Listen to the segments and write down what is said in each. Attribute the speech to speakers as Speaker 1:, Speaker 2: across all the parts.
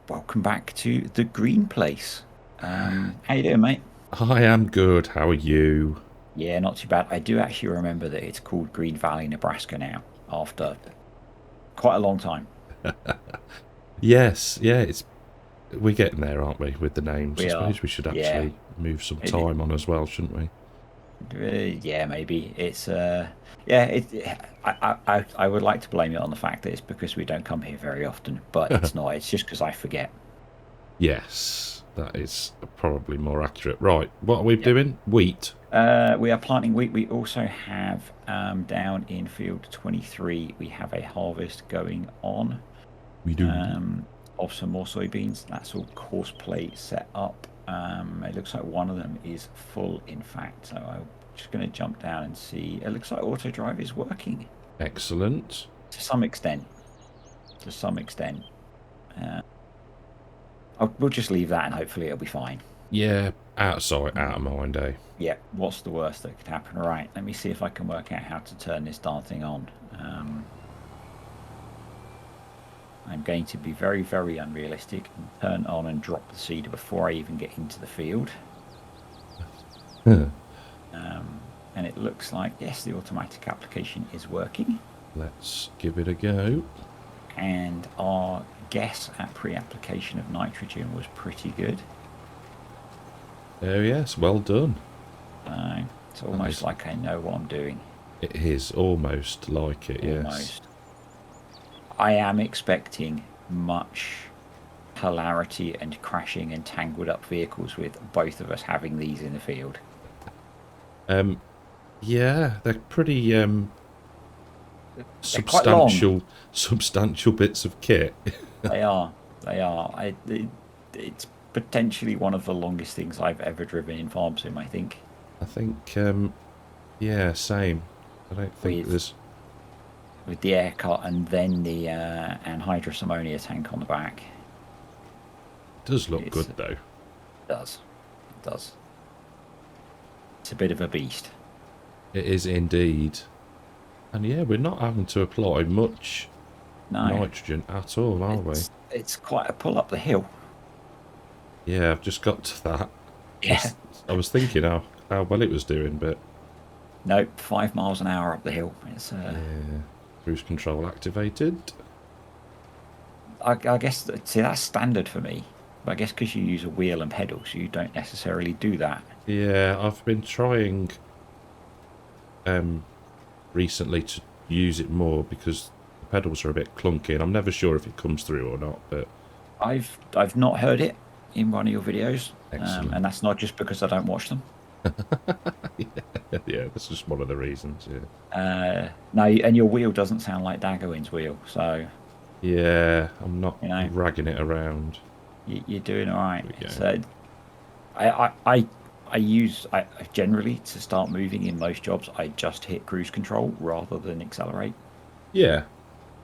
Speaker 1: welcome back to the Green Place. How you doing, mate?
Speaker 2: I am good. How are you?
Speaker 1: Yeah, not too bad. I do actually remember that it's called Green Valley, Nebraska now, after quite a long time.
Speaker 2: Yes, yeah, it's we're getting there, aren't we, with the names? I
Speaker 1: We are.
Speaker 2: suppose we should
Speaker 1: Yeah.
Speaker 2: actually move some
Speaker 1: It,
Speaker 2: time on as well, shouldn't we?
Speaker 1: yeah, maybe. Yeah, I would like to blame it on the fact that it's because we don't come here very often, but it's not. It's just because I forget.
Speaker 2: Yes, that is probably more accurate. Right, what are we
Speaker 1: Yep.
Speaker 2: doing? Wheat.
Speaker 1: We are planting wheat. We also have down in field 23, we have a harvest going on.
Speaker 2: We do.
Speaker 1: um, of some more soybeans. That's all course plate set up. It looks like one of them is full, in fact. So I'm just going to jump down and see. It looks like auto drive is working
Speaker 2: Excellent.
Speaker 1: to some extent. To some extent. Uh, we'll just leave that and hopefully it'll be fine.
Speaker 2: Yeah, out of sight, out of mind, eh?
Speaker 1: Yeah, what's the worst that could happen? Right, let me see if I can work out how to turn this darn thing on. I'm going to be very, very unrealistic and turn on and drop the seeder before I even get into the field.
Speaker 2: Huh.
Speaker 1: And it looks like, yes, the automatic application is working.
Speaker 2: Let's give it a go.
Speaker 1: And our guess at pre-application of nitrogen was pretty good.
Speaker 2: Oh yes, well done.
Speaker 1: It's
Speaker 2: That
Speaker 1: almost
Speaker 2: is,
Speaker 1: like I know what I'm doing.
Speaker 2: it is almost like it. Yes.
Speaker 1: Almost. I am expecting much hilarity and crashing and tangled up vehicles with both of us having these in the field.
Speaker 2: Um. Yeah, they're pretty
Speaker 1: They're quite long.
Speaker 2: substantial bits of kit.
Speaker 1: They are. They are. It's potentially one of the longest things I've ever driven in farm sim, I think.
Speaker 2: I think, yeah, same. I don't think
Speaker 1: with
Speaker 2: there's.
Speaker 1: with the air cut and then the anhydrous ammonia tank on the back.
Speaker 2: Does look good
Speaker 1: It
Speaker 2: though.
Speaker 1: does. It does. It's a bit of a beast.
Speaker 2: It is indeed. And yeah, we're not having to apply much
Speaker 1: No,
Speaker 2: nitrogen at all, are we?
Speaker 1: it's quite a pull up the hill.
Speaker 2: Yeah, I've just got to that. I
Speaker 1: Yeah.
Speaker 2: was I was thinking how well it was doing, but
Speaker 1: Nope, 5 miles an hour up the hill. It's
Speaker 2: yeah, cruise control activated.
Speaker 1: I guess see that's standard for me. But I guess because you use a wheel and pedals, you don't necessarily do that.
Speaker 2: Yeah, I've been trying um recently to use it more because the pedals are a bit clunky, and I'm never sure if it comes through or not. But
Speaker 1: I've not heard it in one of your videos, and
Speaker 2: excellent.
Speaker 1: that's not just because I don't watch them.
Speaker 2: Yeah, that's just one of the reasons. Yeah.
Speaker 1: No, and your wheel doesn't sound like Daggerwind's wheel, so
Speaker 2: Yeah, I'm not
Speaker 1: you know
Speaker 2: dragging it around.
Speaker 1: you're doing all right.
Speaker 2: There we
Speaker 1: It's
Speaker 2: go.
Speaker 1: I, I I I use I generally to start moving in most jobs. I just hit cruise control rather than accelerate,
Speaker 2: Yeah,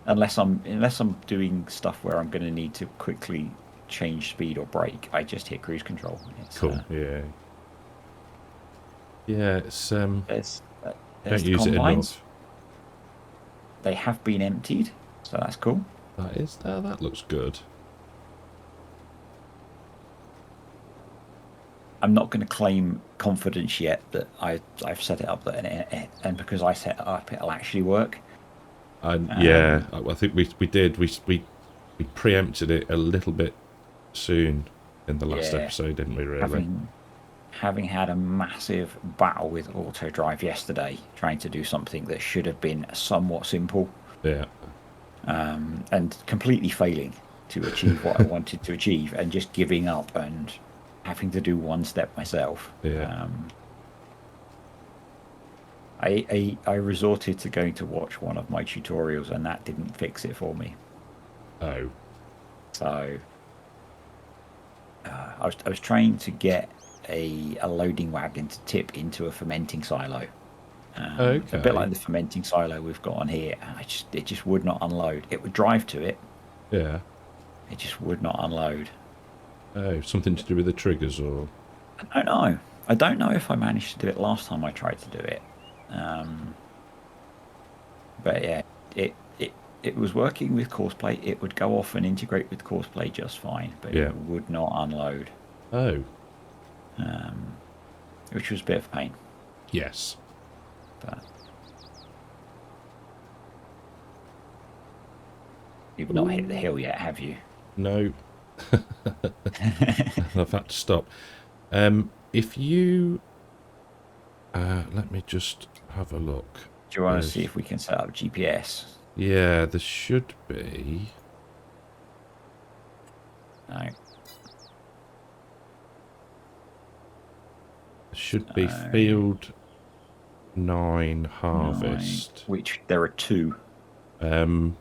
Speaker 1: unless I'm doing stuff where I'm going to need to quickly change speed or brake. I just hit cruise control. It's
Speaker 2: cool. Yeah, yeah. It's
Speaker 1: there's
Speaker 2: don't
Speaker 1: there's the
Speaker 2: use it
Speaker 1: combines.
Speaker 2: enough.
Speaker 1: They have been emptied, so that's cool.
Speaker 2: That looks good.
Speaker 1: I'm not going to claim confidence yet that I've set it up that and because I set it up, it'll actually work.
Speaker 2: And yeah,
Speaker 1: Um,
Speaker 2: I think we did we preempted it a little bit soon in the last
Speaker 1: yeah,
Speaker 2: episode, didn't we? Really?
Speaker 1: having had a massive battle with auto drive yesterday, trying to do something that should have been somewhat simple,
Speaker 2: Yeah,
Speaker 1: and completely failing to achieve what I wanted to achieve, and just giving up and having to do one step myself.
Speaker 2: yeah.
Speaker 1: I resorted to going to watch one of my tutorials, and that didn't fix it for me.
Speaker 2: Oh,
Speaker 1: So I was trying to get a loading wagon to tip into a fermenting silo. A bit
Speaker 2: okay.
Speaker 1: like the fermenting silo we've got on here. It just would not unload. It would drive to it.
Speaker 2: Yeah.
Speaker 1: It just would not unload.
Speaker 2: Oh, something to do with the triggers, or
Speaker 1: I don't know. I don't know if I managed to do it last time I tried to do it. Um, but yeah, it it was working with course plate, it would go off and integrate with course plate just fine, but
Speaker 2: Yeah.
Speaker 1: it would not unload,
Speaker 2: Oh,
Speaker 1: which was a bit of a pain.
Speaker 2: yes.
Speaker 1: But you've not hit the
Speaker 2: Ooh.
Speaker 1: hill yet, have you?
Speaker 2: No. I've had to stop. If you... let me just have a look.
Speaker 1: Do you want to see if we can set up GPS?
Speaker 2: Yeah, there should be...
Speaker 1: No.
Speaker 2: There should be field 9 harvest.
Speaker 1: Which there are 2.
Speaker 2: That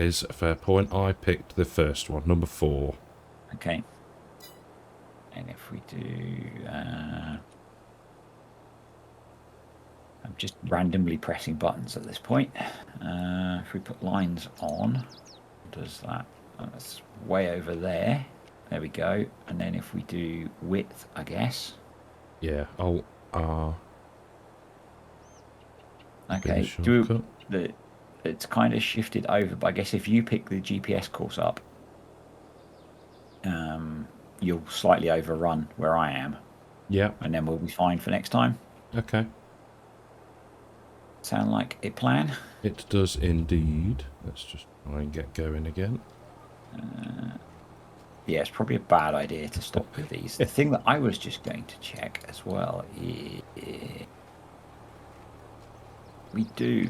Speaker 2: is a fair point. I picked the first one, number 4.
Speaker 1: Okay. And if we do... I'm just randomly pressing buttons at this point. If we put lines on, does that? That's way over there. There we go. And then if we do width, I guess.
Speaker 2: Yeah, Alt R.
Speaker 1: Okay. It's kind of shifted over, but I guess if you pick the GPS course up, you'll slightly overrun where I am.
Speaker 2: Yeah.
Speaker 1: And then we'll be fine for next time.
Speaker 2: Okay.
Speaker 1: Sound like a plan?
Speaker 2: It does indeed. Let's just try and get going again.
Speaker 1: Yeah, it's probably a bad idea to stop with these. The thing that I was just going to check as well is we do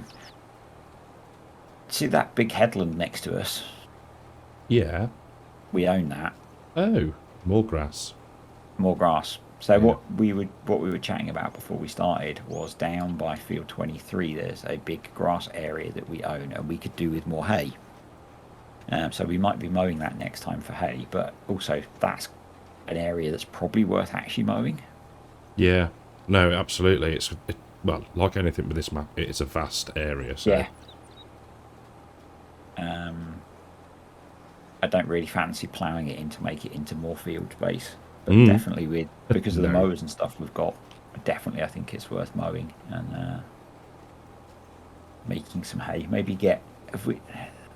Speaker 1: see that big headland next to us.
Speaker 2: Yeah.
Speaker 1: We own that.
Speaker 2: Oh, more grass.
Speaker 1: More grass. So
Speaker 2: Yeah.
Speaker 1: what we were chatting about before we started was down by field 23. There's a big grass area that we own, and we could do with more hay. So we might be mowing that next time for hay, but also that's an area that's probably worth actually mowing.
Speaker 2: Yeah. No, absolutely. Well, like anything with this map, it is a vast area. So.
Speaker 1: Yeah. I don't really fancy ploughing it in to make it into more field space, but definitely because of the mowers and stuff we've got, definitely I think it's worth mowing and making some hay. Maybe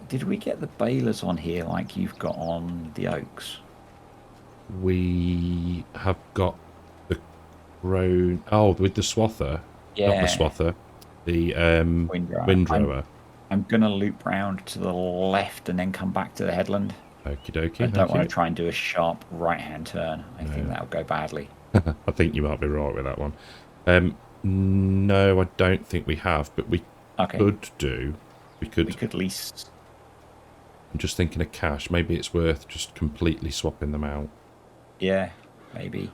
Speaker 1: did we get the balers on here like you've got on the oaks?
Speaker 2: We have got the grown... Oh, with the swather.
Speaker 1: Yeah.
Speaker 2: Not the swather. The windrower.
Speaker 1: I'm going to loop round to the left and then come back to the headland.
Speaker 2: Okie dokie.
Speaker 1: I don't want to try and do a sharp right-hand turn. I think that'll go badly.
Speaker 2: I think you might be right with that one. No, I don't think we have, but we could do. We could
Speaker 1: at least...
Speaker 2: I'm just thinking of cash. Maybe it's worth just completely swapping them out.
Speaker 1: Yeah, maybe.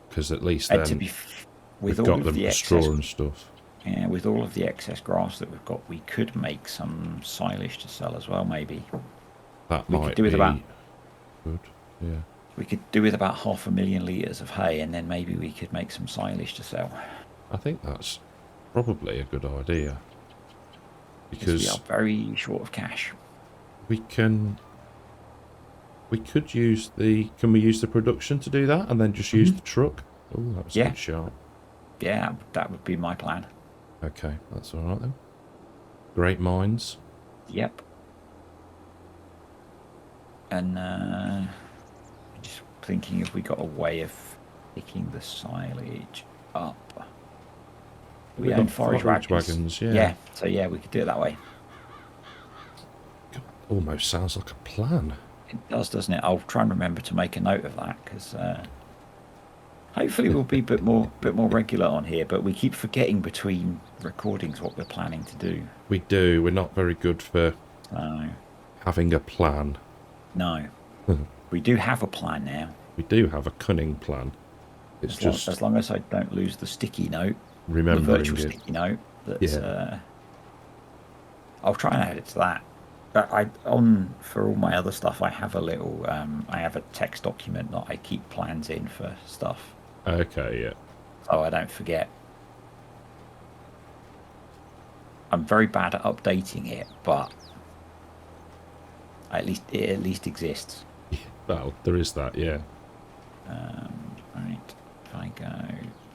Speaker 2: Because at least then
Speaker 1: with
Speaker 2: we've
Speaker 1: all
Speaker 2: got
Speaker 1: of the
Speaker 2: straw
Speaker 1: excess,
Speaker 2: and stuff.
Speaker 1: Yeah, with all of the excess grass that we've got, we could make some silage to sell as well, maybe.
Speaker 2: That
Speaker 1: we
Speaker 2: might
Speaker 1: could do
Speaker 2: be
Speaker 1: with about
Speaker 2: good, yeah.
Speaker 1: We could do with about 500,000 litres of hay, and then maybe we could make some silage to sell.
Speaker 2: I think that's probably a good idea. Because
Speaker 1: we are very short of cash.
Speaker 2: We could use Can we use the production to do that, and then just use the truck? Oh, that was a good shot.
Speaker 1: Yeah, that would be my plan.
Speaker 2: Okay, that's all right then. Great minds.
Speaker 1: Yep. And just thinking if we got a way of picking the silage up. We own forage wagons.
Speaker 2: Yeah.
Speaker 1: So yeah, we could do it that way.
Speaker 2: Almost sounds like a plan.
Speaker 1: It does, doesn't it? I'll try and remember to make a note of that because hopefully we'll be a bit more regular on here. But we keep forgetting between recordings what we're planning to do.
Speaker 2: We do. We're not very good for having a plan.
Speaker 1: No, we do have a plan now.
Speaker 2: We do have a cunning plan. It's
Speaker 1: as long as I don't lose the sticky note,
Speaker 2: the virtual
Speaker 1: sticky note. That's, I'll try and add it to that. But for all my other stuff, I have a little. I have a text document that I keep plans in for stuff.
Speaker 2: Okay, yeah.
Speaker 1: So I don't forget. I'm very bad at updating it, but it at least exists.
Speaker 2: Well, there is that, yeah.
Speaker 1: Right, if I go...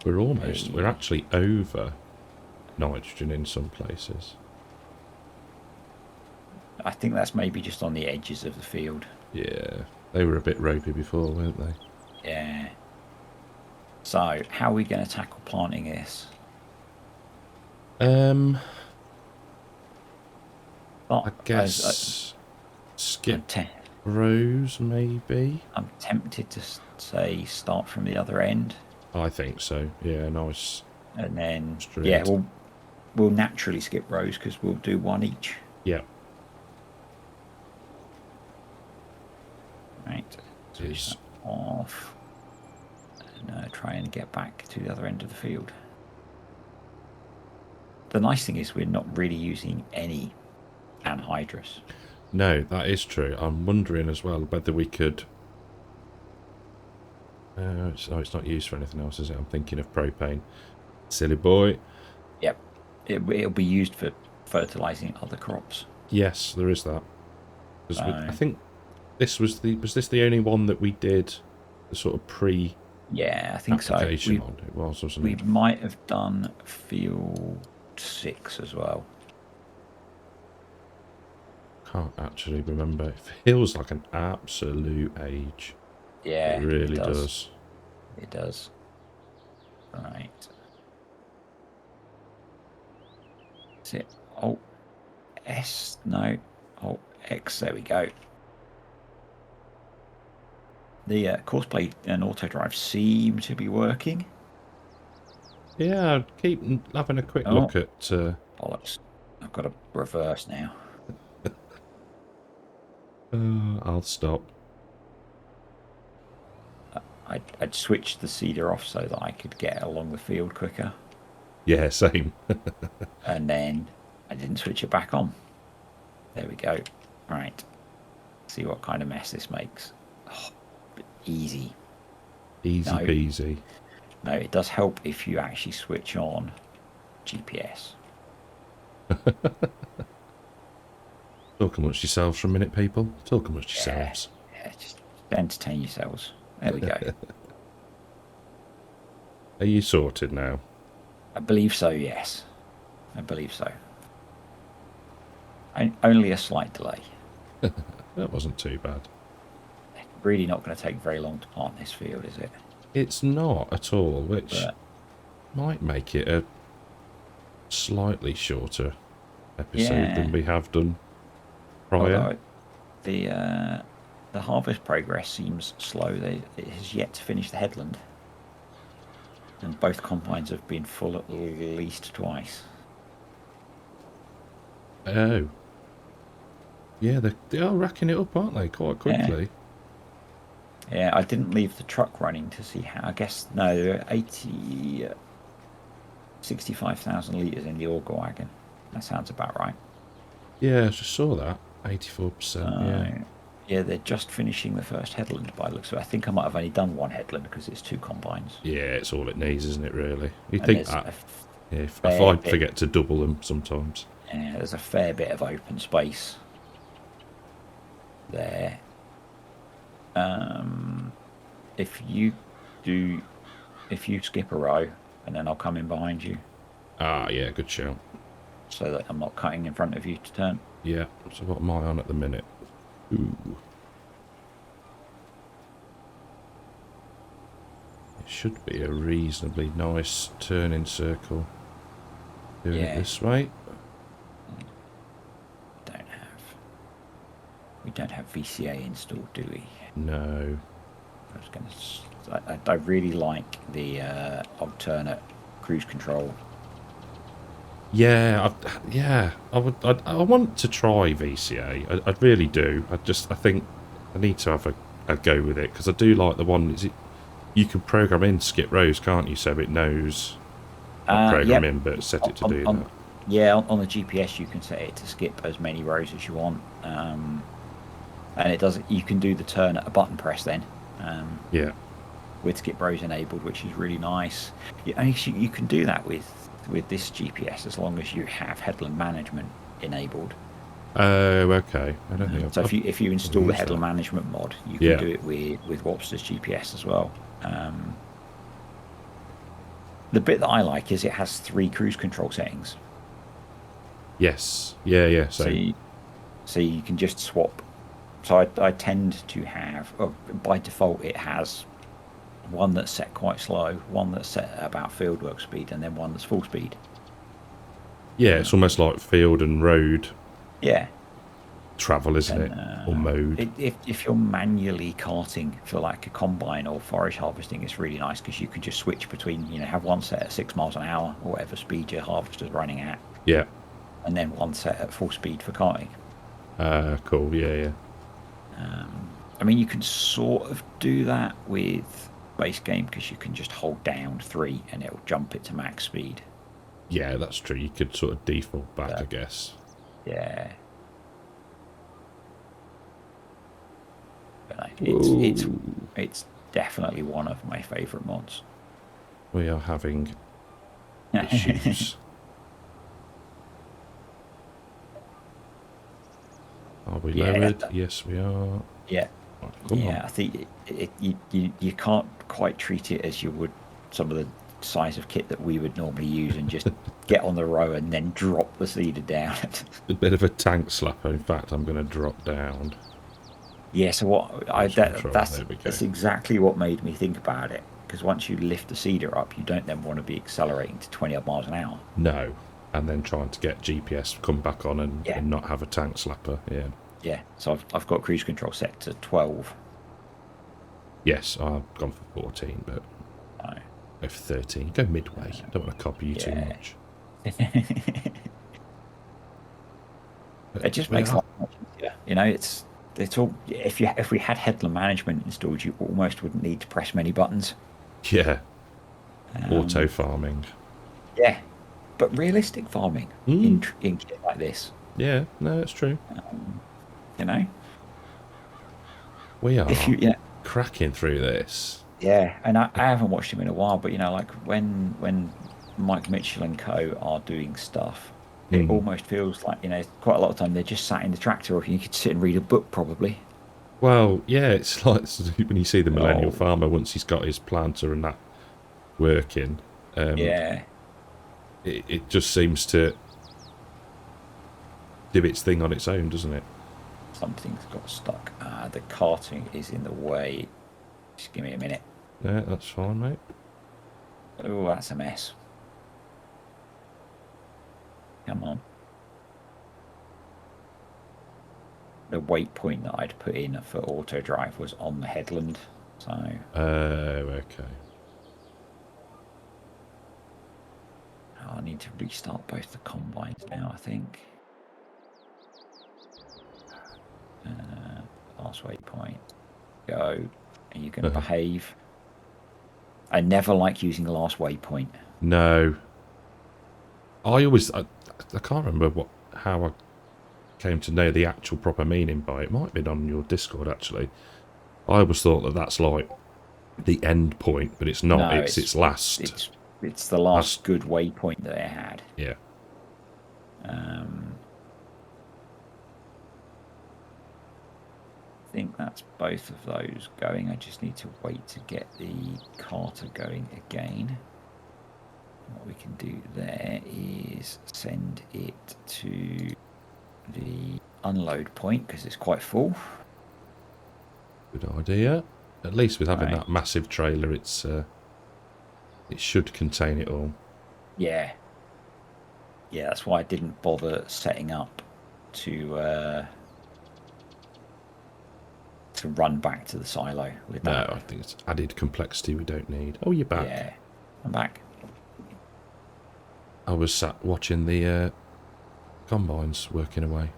Speaker 2: We're actually over nitrogen in some places.
Speaker 1: I think that's maybe just on the edges of the field.
Speaker 2: Yeah, they were a bit ropey before, weren't they?
Speaker 1: Yeah. So, how are we going to tackle planting this?
Speaker 2: Um,
Speaker 1: But
Speaker 2: I guess skip rows maybe.
Speaker 1: I'm tempted to say start from the other end,
Speaker 2: I think so. Yeah, nice
Speaker 1: and then yeah,
Speaker 2: straight.
Speaker 1: we'll naturally skip rows because we'll do one each.
Speaker 2: Yeah,
Speaker 1: Right. Switch
Speaker 2: is
Speaker 1: that off, and try and get back to the other end of the field. The nice thing is we're not really using any anhydrous.
Speaker 2: no, that is true. I'm wondering as well whether we could. It's not used for anything else, is it? I'm thinking of propane. Silly boy.
Speaker 1: Yep. It'll be used for fertilizing other crops.
Speaker 2: Yes, there is that. I
Speaker 1: So,
Speaker 2: think this was this the only one that we did the sort of
Speaker 1: yeah, I think so.
Speaker 2: application on? It was, wasn't
Speaker 1: We
Speaker 2: it?
Speaker 1: might have done field 6 as well.
Speaker 2: Can't actually remember. It feels like an absolute age.
Speaker 1: Yeah,
Speaker 2: It really does.
Speaker 1: It does. Right. Is it Alt S? No. Alt X. There we go. The course play and auto drive seem to be working.
Speaker 2: Yeah, I'd keep having a quick
Speaker 1: Oh,
Speaker 2: look at.
Speaker 1: bollocks. I've got to reverse now.
Speaker 2: I'll stop.
Speaker 1: I'd switched the seeder off so that I could get along the field quicker.
Speaker 2: Yeah, same.
Speaker 1: And then I didn't switch it back on. There we go. Right. See what kind of mess this makes. Oh, easy.
Speaker 2: Easy
Speaker 1: No.
Speaker 2: peasy.
Speaker 1: No, it does help if you actually switch on GPS.
Speaker 2: Talk amongst yourselves for a minute, people. Talk amongst yourselves.
Speaker 1: Yeah, just entertain yourselves. There we go.
Speaker 2: Are you sorted now?
Speaker 1: I believe so, yes. I believe so. Only a slight delay.
Speaker 2: That wasn't too bad.
Speaker 1: Really not going to take very long to plant this field, is it?
Speaker 2: It's not at all, which
Speaker 1: But,
Speaker 2: might make it a slightly shorter episode than we have done prior.
Speaker 1: although the harvest progress seems slow. It has yet to finish the headland. And both combines have been full at least twice.
Speaker 2: Oh. Yeah, they are racking it up, aren't they? Quite quickly.
Speaker 1: Yeah, I didn't leave the truck running to see how. I guess, no, there are 65,000 litres in the auger wagon. That sounds about right.
Speaker 2: Yeah, I just saw that. 84%, yeah.
Speaker 1: Yeah, they're just finishing the first headland by the looks of it. I think I might have only done one headland because it's 2 combines.
Speaker 2: Yeah, it's all it needs, isn't it, really? You'd
Speaker 1: And
Speaker 2: think
Speaker 1: there's
Speaker 2: that. If
Speaker 1: fair
Speaker 2: I'd
Speaker 1: bit-
Speaker 2: forget to double them sometimes.
Speaker 1: Yeah, there's a fair bit of open space there. If you skip a row, and then I'll come in behind you,
Speaker 2: Ah, yeah, good shout.
Speaker 1: so that I'm not cutting in front of you to turn.
Speaker 2: Yeah, so what am I on at the minute? Ooh. It should be a reasonably nice turning circle. Doing it this way.
Speaker 1: We don't have VCA installed, do we?
Speaker 2: No.
Speaker 1: I was going to. I really like the alternate cruise control.
Speaker 2: Yeah, I want to try VCA. I really do. I think I need to have a go with it because I do like the one. You can program in skip rows, can't you? So it knows. Not program in, but set it to do that.
Speaker 1: Yeah, on the GPS you can set it to skip as many rows as you want, and it does. You can do the turn at a button press then.
Speaker 2: Yeah.
Speaker 1: With skip rows enabled, which is really nice. You can do that with this GPS as long as you have headland management enabled.
Speaker 2: Oh, okay. I don't think
Speaker 1: so if you install the headland
Speaker 2: that.
Speaker 1: management mod, you can do it with Wobster's GPS as well. The bit that I like is it has 3 cruise control settings.
Speaker 2: Yes. Yeah.
Speaker 1: So So you can just swap. So I tend to have, by default, it has one that's set quite slow, one that's set at about fieldwork speed, and then one that's full speed.
Speaker 2: Yeah, it's almost like field and road
Speaker 1: Yeah.
Speaker 2: travel, isn't it?
Speaker 1: And
Speaker 2: Or mode.
Speaker 1: if you're manually carting for like a combine or forage harvesting, it's really nice because you can just switch between, have one set at 6 miles an hour or whatever speed your harvester's running at,
Speaker 2: Yeah.
Speaker 1: and then one set at full speed for carting.
Speaker 2: Cool. Yeah.
Speaker 1: I mean, you can sort of do that with base game because you can just hold down 3 and it'll jump it to max speed.
Speaker 2: Yeah, that's true. You could sort of default back,
Speaker 1: But,
Speaker 2: I guess.
Speaker 1: yeah. But it's definitely one of my favourite mods.
Speaker 2: We are having issues. Are we lowered? Yes, we are.
Speaker 1: Yeah.
Speaker 2: Right, come on.
Speaker 1: I think you can't quite treat it as you would some of the size of kit that we would normally use and just get on the row and then drop the seeder down.
Speaker 2: A bit of a tank slapper. In fact, I'm going to drop down.
Speaker 1: Yeah, so that's exactly what made me think about it. Because once you lift the seeder up, you don't then want to be accelerating to 20 odd miles an hour.
Speaker 2: No. And then trying to get GPS come back on and not have a tank slapper. Yeah.
Speaker 1: Yeah, so I've got cruise control set to 12.
Speaker 2: Yes, I've gone for 14, but go for 13. Go midway. Don't want to copy you too much.
Speaker 1: It just makes life much easier. It's all. If we had headland management installed, you almost wouldn't need to press many buttons.
Speaker 2: Yeah. Auto farming.
Speaker 1: Yeah, but realistic farming in kit like this.
Speaker 2: Yeah, no, it's true. We are cracking through this.
Speaker 1: Yeah, and I haven't watched him in a while, but like when Mike Mitchell and co are doing stuff, it almost feels like quite a lot of time they're just sat in the tractor, or you could sit and read a book probably.
Speaker 2: Well, yeah, it's like when you see the millennial farmer once he's got his planter and that working. It just seems to do its thing on its own, doesn't it?
Speaker 1: Something's got stuck. The carting is in the way. Just give me a minute.
Speaker 2: Yeah, that's fine, mate.
Speaker 1: Oh, that's a mess. Come on. The waypoint that I'd put in for auto drive was on the headland, so.
Speaker 2: Okay.
Speaker 1: I need to restart both the combines now, I think. Last waypoint. Go. Are you going to behave? I never like using the last waypoint.
Speaker 2: No. I can't remember how I came to know the actual proper meaning by it. Might have been on your Discord, actually. I always thought that that's like the end point, but it's not. No, it's last.
Speaker 1: It's the last good waypoint that it had.
Speaker 2: Yeah.
Speaker 1: I think that's both of those going. I just need to wait to get the carter going again. What we can do there is send it to the unload point because it's quite full.
Speaker 2: Good idea. At least with having that massive trailer, it should contain it all.
Speaker 1: Yeah. Yeah, that's why I didn't bother setting up to run back to the silo with that.
Speaker 2: No, I think it's added complexity we don't need. Oh, you're back.
Speaker 1: Yeah, I'm back.
Speaker 2: I was sat watching the combines working away.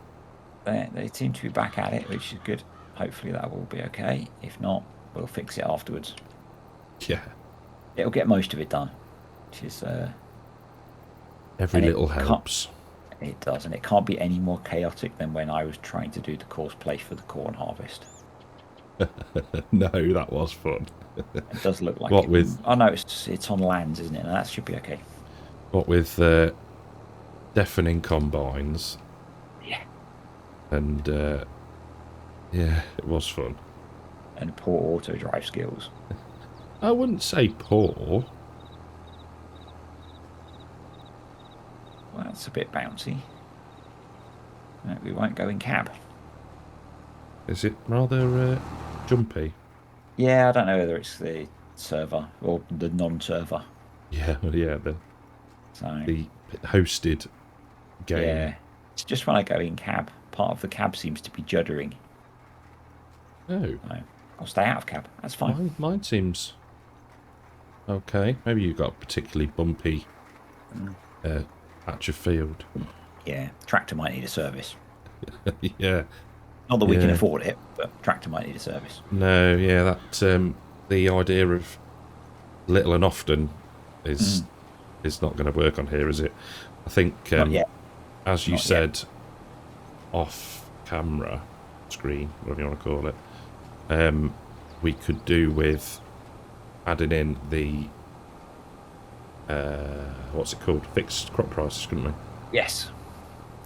Speaker 1: They seem to be back at it, which is good. Hopefully that will be okay. If not, we'll fix it afterwards.
Speaker 2: Yeah.
Speaker 1: It'll get most of it done, which is...
Speaker 2: Every little helps.
Speaker 1: It does, and it can't be any more chaotic than when I was trying to do the course play for the corn harvest.
Speaker 2: No, that was fun.
Speaker 1: It does look like
Speaker 2: what with...
Speaker 1: Oh, no, it's on lands, isn't it? And that should be okay.
Speaker 2: What with deafening combines.
Speaker 1: Yeah.
Speaker 2: And, yeah, it was fun.
Speaker 1: And poor auto drive skills.
Speaker 2: I wouldn't say poor.
Speaker 1: Well, that's a bit bouncy. We won't go in cab.
Speaker 2: Is it rather jumpy?
Speaker 1: Yeah, I don't know whether it's the server or the non-server.
Speaker 2: Yeah, yeah. The
Speaker 1: So
Speaker 2: the hosted game.
Speaker 1: yeah, it's just when I go in cab, part of the cab seems to be juddering.
Speaker 2: Oh,
Speaker 1: So I'll stay out of cab. That's fine.
Speaker 2: mine seems okay. Maybe you've got a particularly bumpy
Speaker 1: Mm.
Speaker 2: patch of field.
Speaker 1: Yeah, tractor might need a service.
Speaker 2: Yeah,
Speaker 1: Not that we can
Speaker 2: yeah.
Speaker 1: afford it, but tractor might need a service.
Speaker 2: No, yeah. That the idea of little and often is not going to work on here, is it? I think,
Speaker 1: Not yet.
Speaker 2: as you
Speaker 1: Not
Speaker 2: said, off camera screen, whatever you want to call it, we could do with adding in the what's it called, fixed crop prices, couldn't we?
Speaker 1: Yes.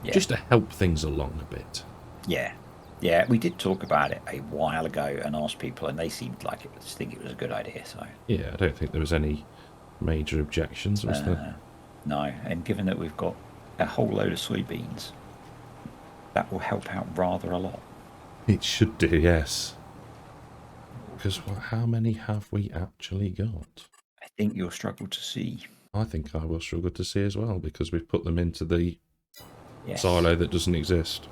Speaker 1: Yeah.
Speaker 2: Just to help things along a bit.
Speaker 1: Yeah. Yeah, we did talk about it a while ago and asked people, and they seemed like think it was a good idea. So
Speaker 2: Yeah, I don't think there was any major objections, was there?
Speaker 1: no, and given that we've got a whole load of soybeans, that will help out rather a lot.
Speaker 2: It should do, yes. Because how many have we actually got?
Speaker 1: I think you'll struggle to see.
Speaker 2: I think I will struggle to see as well, because we've put them into the
Speaker 1: Yes.
Speaker 2: silo that doesn't exist.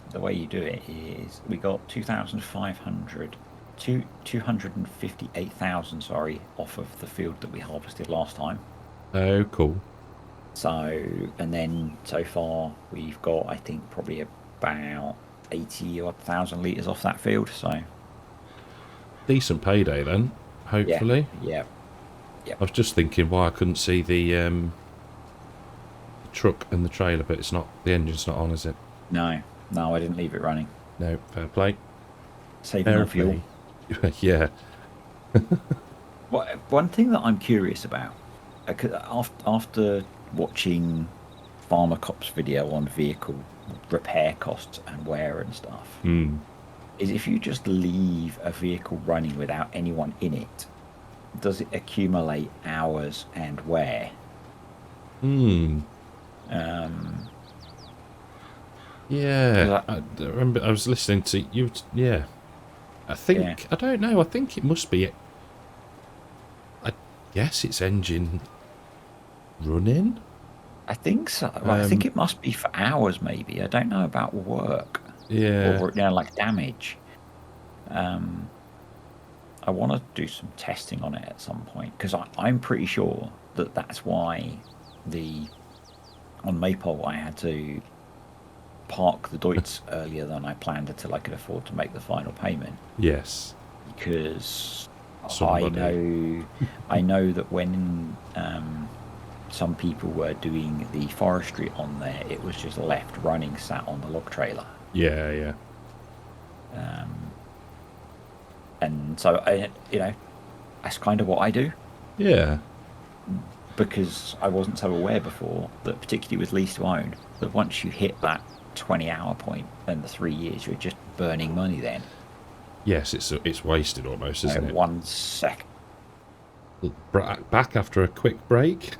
Speaker 1: The way you do it is we got 2,500, 258,000, sorry, off of the field that we harvested last time.
Speaker 2: Oh, cool.
Speaker 1: So, and then so far we've got, I think, probably about 80 odd thousand litres off that field. So,
Speaker 2: Decent payday then, hopefully.
Speaker 1: yeah.
Speaker 2: I was just thinking why I couldn't see the truck and the trailer, but it's not, the engine's not on, is it?
Speaker 1: No, I didn't leave it running.
Speaker 2: No, fair play.
Speaker 1: Saving
Speaker 2: Fair
Speaker 1: on fuel.
Speaker 2: play. Yeah.
Speaker 1: One thing that I'm curious about, after watching Farmer Cop's video on vehicle repair costs and wear and stuff, is if you just leave a vehicle running without anyone in it, does it accumulate hours and wear?
Speaker 2: Yeah, I remember I was listening to you. Yeah, I think I don't know. I think it must be. I guess it's engine running.
Speaker 1: I think so. Well, I think it must be for hours, maybe. I don't know about work.
Speaker 2: Yeah.
Speaker 1: Or like damage. I want to do some testing on it at some point because I'm pretty sure that that's why on Maypole I had to park the Deutz earlier than I planned until I could afford to make the final payment.
Speaker 2: Yes.
Speaker 1: Because
Speaker 2: Somebody.
Speaker 1: I know that when some people were doing the forestry on there, it was just left running, sat on the log trailer.
Speaker 2: Yeah, yeah.
Speaker 1: And so that's kind of what I do.
Speaker 2: Yeah.
Speaker 1: Because I wasn't so aware before that, particularly with lease to own, that once you hit that 20-hour point and the 3 years, you're just burning money then.
Speaker 2: Yes, it's wasted almost, isn't it?
Speaker 1: 1 sec.
Speaker 2: Back after a quick break.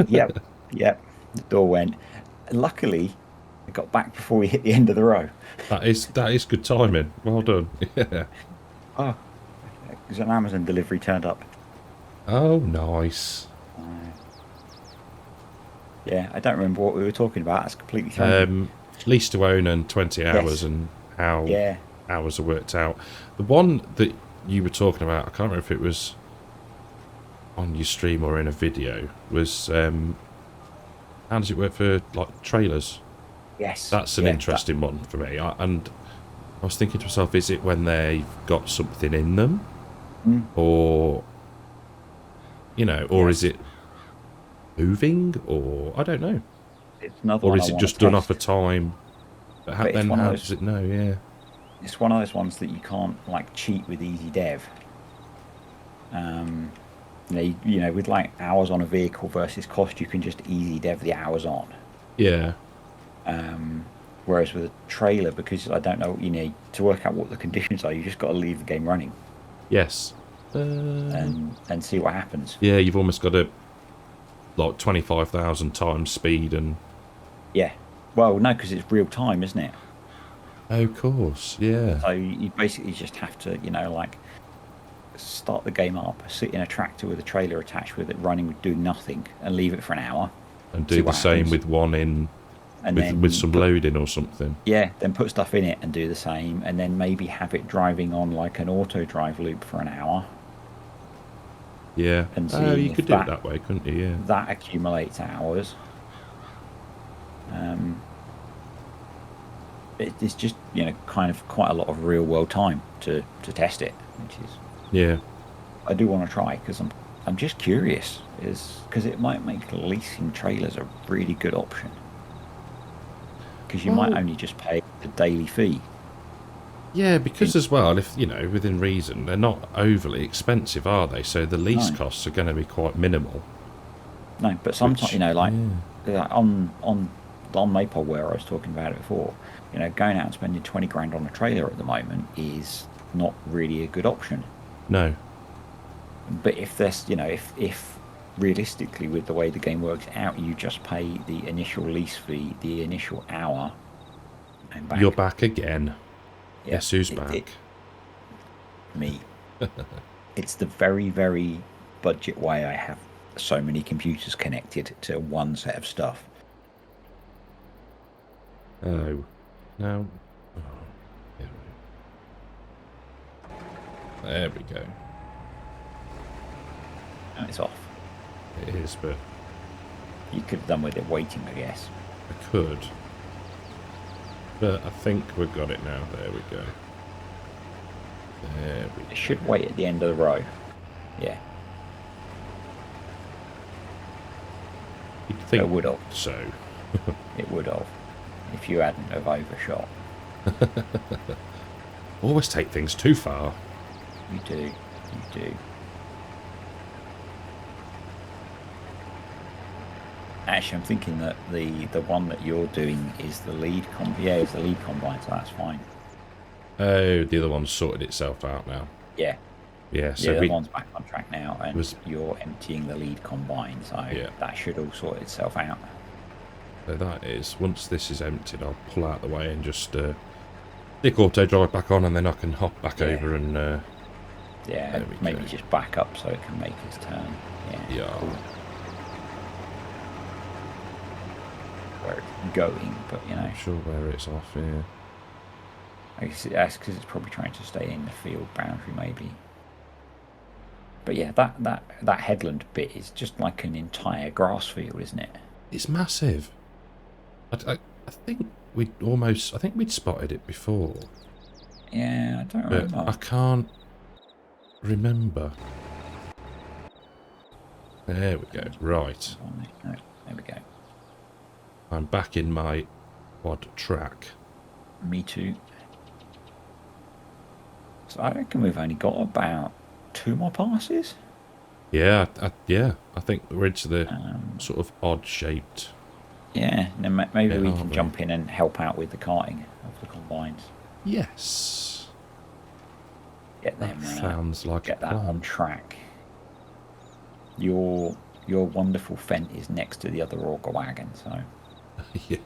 Speaker 1: Yep. The door went. Luckily, I got back before we hit the end of the row.
Speaker 2: That is good timing. Well done. Yeah.
Speaker 1: Oh, because an Amazon delivery turned up.
Speaker 2: Oh, nice.
Speaker 1: Yeah, I don't remember what we were talking about. That's completely thrown.
Speaker 2: Lease to own and 20 hours and how hours are worked out. The one that you were talking about, I can't remember if it was on your stream or in a video, was how does it work for like trailers?
Speaker 1: Yes.
Speaker 2: That's an interesting one for me. And I was thinking to myself, is it when they've got something in them? Or, or is it moving? Or, I don't know.
Speaker 1: It's another
Speaker 2: or
Speaker 1: one
Speaker 2: is
Speaker 1: I
Speaker 2: it just done off a time? But how does it know? Yeah.
Speaker 1: It's one of those ones that you can't like cheat with easy dev. With like hours on a vehicle versus cost, you can just easy dev the hours on.
Speaker 2: Yeah.
Speaker 1: Whereas with a trailer, because I don't know what you need to work out what the conditions are, you just got to leave the game running.
Speaker 2: Yes.
Speaker 1: And see what happens.
Speaker 2: Yeah, you've almost got to like 25,000 times speed and.
Speaker 1: Yeah. Well, no, because it's real time, isn't it?
Speaker 2: Oh, of course, yeah.
Speaker 1: So you basically just have to, like start the game up, sit in a tractor with a trailer attached with it running, doing nothing, and leave it for an hour,
Speaker 2: And
Speaker 1: see
Speaker 2: do the
Speaker 1: what
Speaker 2: same
Speaker 1: happens,
Speaker 2: with one in
Speaker 1: and
Speaker 2: with
Speaker 1: then
Speaker 2: some
Speaker 1: put
Speaker 2: loading or something.
Speaker 1: yeah, then put stuff in it and do the same, and then maybe have it driving on like an auto drive loop for an hour,
Speaker 2: Yeah.
Speaker 1: and
Speaker 2: Oh,
Speaker 1: seeing
Speaker 2: you
Speaker 1: if
Speaker 2: could do it that way, couldn't you? Yeah.
Speaker 1: that accumulates hours. Um, it's just kind of quite a lot of real world time to test it, which is
Speaker 2: Yeah.
Speaker 1: I do want to try because I'm just curious, is because it might make leasing trailers a really good option because you might
Speaker 2: Well,
Speaker 1: only just pay the daily fee.
Speaker 2: yeah,
Speaker 1: In,
Speaker 2: because as well, if within reason, they're not overly expensive, are they? So the lease
Speaker 1: no,
Speaker 2: costs are going to be quite minimal.
Speaker 1: no, but sometimes
Speaker 2: Which,
Speaker 1: like
Speaker 2: yeah,
Speaker 1: on Maple where I was talking about it before, going out and spending 20 grand on a trailer at the moment is not really a good option.
Speaker 2: no,
Speaker 1: But if there's, if realistically with the way the game works out, you just pay the initial lease fee, the initial hour, and
Speaker 2: you're
Speaker 1: back.
Speaker 2: back again.
Speaker 1: Yeah,
Speaker 2: Guess who's
Speaker 1: it
Speaker 2: back?
Speaker 1: me. It's the very, very budget way I have so many computers connected to one set of stuff.
Speaker 2: Oh, no. Oh, yeah. There we go.
Speaker 1: And it's off.
Speaker 2: It is, but
Speaker 1: You could have done with it waiting, I guess.
Speaker 2: I could. But I think we've got it now. There we go. There we
Speaker 1: It
Speaker 2: go.
Speaker 1: should wait at the end of the row. Yeah,
Speaker 2: You'd think
Speaker 1: it would have.
Speaker 2: so.
Speaker 1: It would have. If you hadn't have overshot.
Speaker 2: Always take things too far.
Speaker 1: You do. You do. Actually, I'm thinking that the one that you're doing is the lead yeah, it's the lead combine, so that's fine.
Speaker 2: Oh, the other one's sorted itself out now.
Speaker 1: Yeah,
Speaker 2: Yeah,
Speaker 1: yeah,
Speaker 2: so
Speaker 1: the
Speaker 2: we
Speaker 1: one's back on track now, and
Speaker 2: was
Speaker 1: you're emptying the lead combine, so
Speaker 2: yeah.
Speaker 1: that should all sort itself out.
Speaker 2: So that is once this is emptied, I'll pull out the way and just stick auto drive back on, and then I can hop back
Speaker 1: Yeah.
Speaker 2: over and
Speaker 1: Yeah,
Speaker 2: there we
Speaker 1: maybe
Speaker 2: go.
Speaker 1: just back up so it can make its turn. Yeah,
Speaker 2: Yeah.
Speaker 1: cool. Where it's going, but
Speaker 2: Not sure where it's off. Yeah.
Speaker 1: I guess that's because it's probably trying to stay in the field boundary, maybe. But yeah, that headland bit is just like an entire grass field, isn't it?
Speaker 2: It's massive. I think I think we'd spotted it before,
Speaker 1: Yeah, I don't
Speaker 2: but
Speaker 1: remember.
Speaker 2: I can't remember. There we go. Right.
Speaker 1: No, there we go.
Speaker 2: I'm back in my quad track.
Speaker 1: Me too. So I reckon we've only got about 2 more passes.
Speaker 2: Yeah, yeah. I think we're into the
Speaker 1: Um,
Speaker 2: sort of odd-shaped
Speaker 1: yeah, and then maybe
Speaker 2: bit,
Speaker 1: we
Speaker 2: aren't
Speaker 1: can
Speaker 2: we?
Speaker 1: jump in and help out with the carting of the combines.
Speaker 2: Yes.
Speaker 1: Get
Speaker 2: That
Speaker 1: them,
Speaker 2: sounds like
Speaker 1: get
Speaker 2: a
Speaker 1: that on
Speaker 2: plan.
Speaker 1: track. Your wonderful Fent is next to the other auger wagon, so
Speaker 2: Yeah.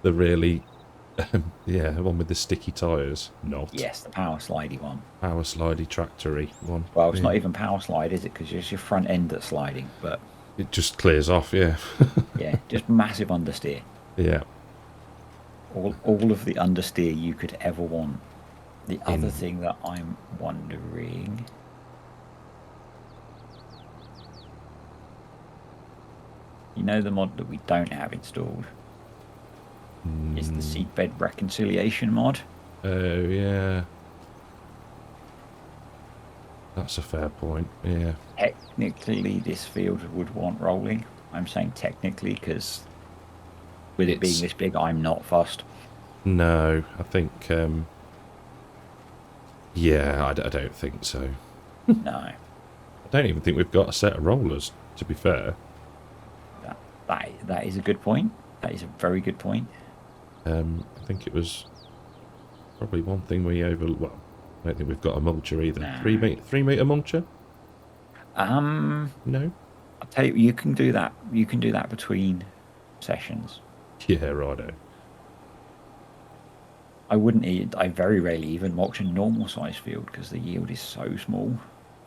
Speaker 2: The really, yeah, the one with the sticky tyres. Not.
Speaker 1: yes, the power slidey one.
Speaker 2: Power slidey tractory one.
Speaker 1: Well, it's
Speaker 2: Yeah.
Speaker 1: not even power slide, is it? Because it's your front end that's sliding. But
Speaker 2: It just clears off, yeah.
Speaker 1: yeah, just massive understeer.
Speaker 2: Yeah.
Speaker 1: All of the understeer you could ever want. The other
Speaker 2: In-
Speaker 1: thing that I'm wondering, the mod that we don't have installed is the seatbed reconciliation mod.
Speaker 2: Oh, yeah. That's a fair point, yeah.
Speaker 1: Technically, this field would want rolling. I'm saying technically because with it being
Speaker 2: It's-
Speaker 1: this big, I'm not fussed.
Speaker 2: No, I think, yeah, I don't think so.
Speaker 1: No,
Speaker 2: I don't even think we've got a set of rollers, to be fair.
Speaker 1: that is a good point. That is a very good point.
Speaker 2: I think it was probably one thing we well, I don't think we've got a mulcher either.
Speaker 1: Nah.
Speaker 2: 3 meter mulcher? No?
Speaker 1: I'll tell you, you can do that. You can do that between sessions.
Speaker 2: Yeah, righto.
Speaker 1: I wouldn't eat. I very rarely even mulch a normal size field because the yield is so small,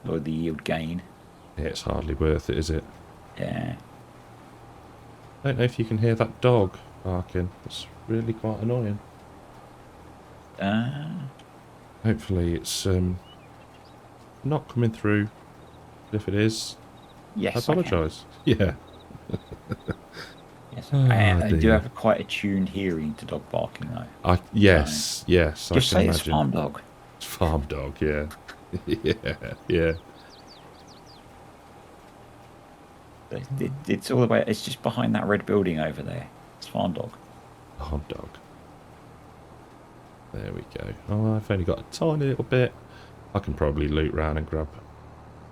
Speaker 1: or the yield gain.
Speaker 2: Yeah, it's hardly worth it, is it?
Speaker 1: Yeah.
Speaker 2: I don't know if you can hear that dog barking. It's really quite annoying.
Speaker 1: Uh,
Speaker 2: Hopefully it's not coming through. If it is, I
Speaker 1: yes, I can.
Speaker 2: apologise. Yeah.
Speaker 1: Yes,
Speaker 2: Oh
Speaker 1: I do
Speaker 2: dear.
Speaker 1: have quite a tuned hearing to dog barking though. So
Speaker 2: Yes, I
Speaker 1: just
Speaker 2: can
Speaker 1: say it's
Speaker 2: imagine.
Speaker 1: farm dog.
Speaker 2: It's farm dog, yeah. Yeah, yeah.
Speaker 1: It's all the way. It's just behind that red building over there. It's farm dog.
Speaker 2: Farm dog. There we go. Oh, I've only got a tiny little bit. I can probably loot round and grab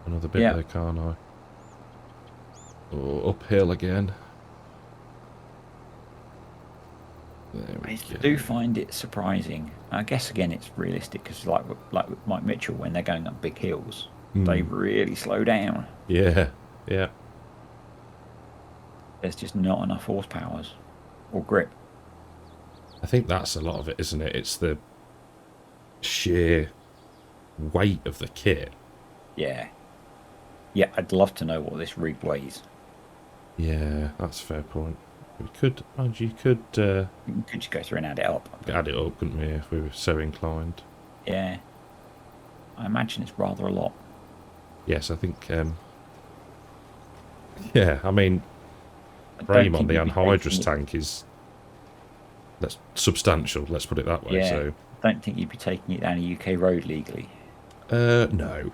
Speaker 2: another bit
Speaker 1: Yeah.
Speaker 2: there, can't I? Oh, uphill again. There we
Speaker 1: I
Speaker 2: go.
Speaker 1: do find it surprising. I guess again it's realistic because like with Mike Mitchell, when they're going up big hills, they really slow down.
Speaker 2: Yeah, yeah.
Speaker 1: There's just not enough horsepower or grip.
Speaker 2: I think that's a lot of it, isn't it? It's the sheer weight of the kit.
Speaker 1: Yeah. Yeah, I'd love to know what this rig weighs.
Speaker 2: Yeah, that's a fair point. We could, mind you, could
Speaker 1: You could just go through and add it up.
Speaker 2: add it up, couldn't we, if we were so inclined?
Speaker 1: Yeah. I imagine it's rather a lot.
Speaker 2: Yes, I think. Yeah, I mean,
Speaker 1: I
Speaker 2: frame
Speaker 1: don't
Speaker 2: on
Speaker 1: think
Speaker 2: the
Speaker 1: you'd be
Speaker 2: anhydrous
Speaker 1: taking it,
Speaker 2: tank is that's substantial. Let's put it that way.
Speaker 1: yeah.
Speaker 2: So,
Speaker 1: Don't think you'd be taking it down a UK road legally.
Speaker 2: no,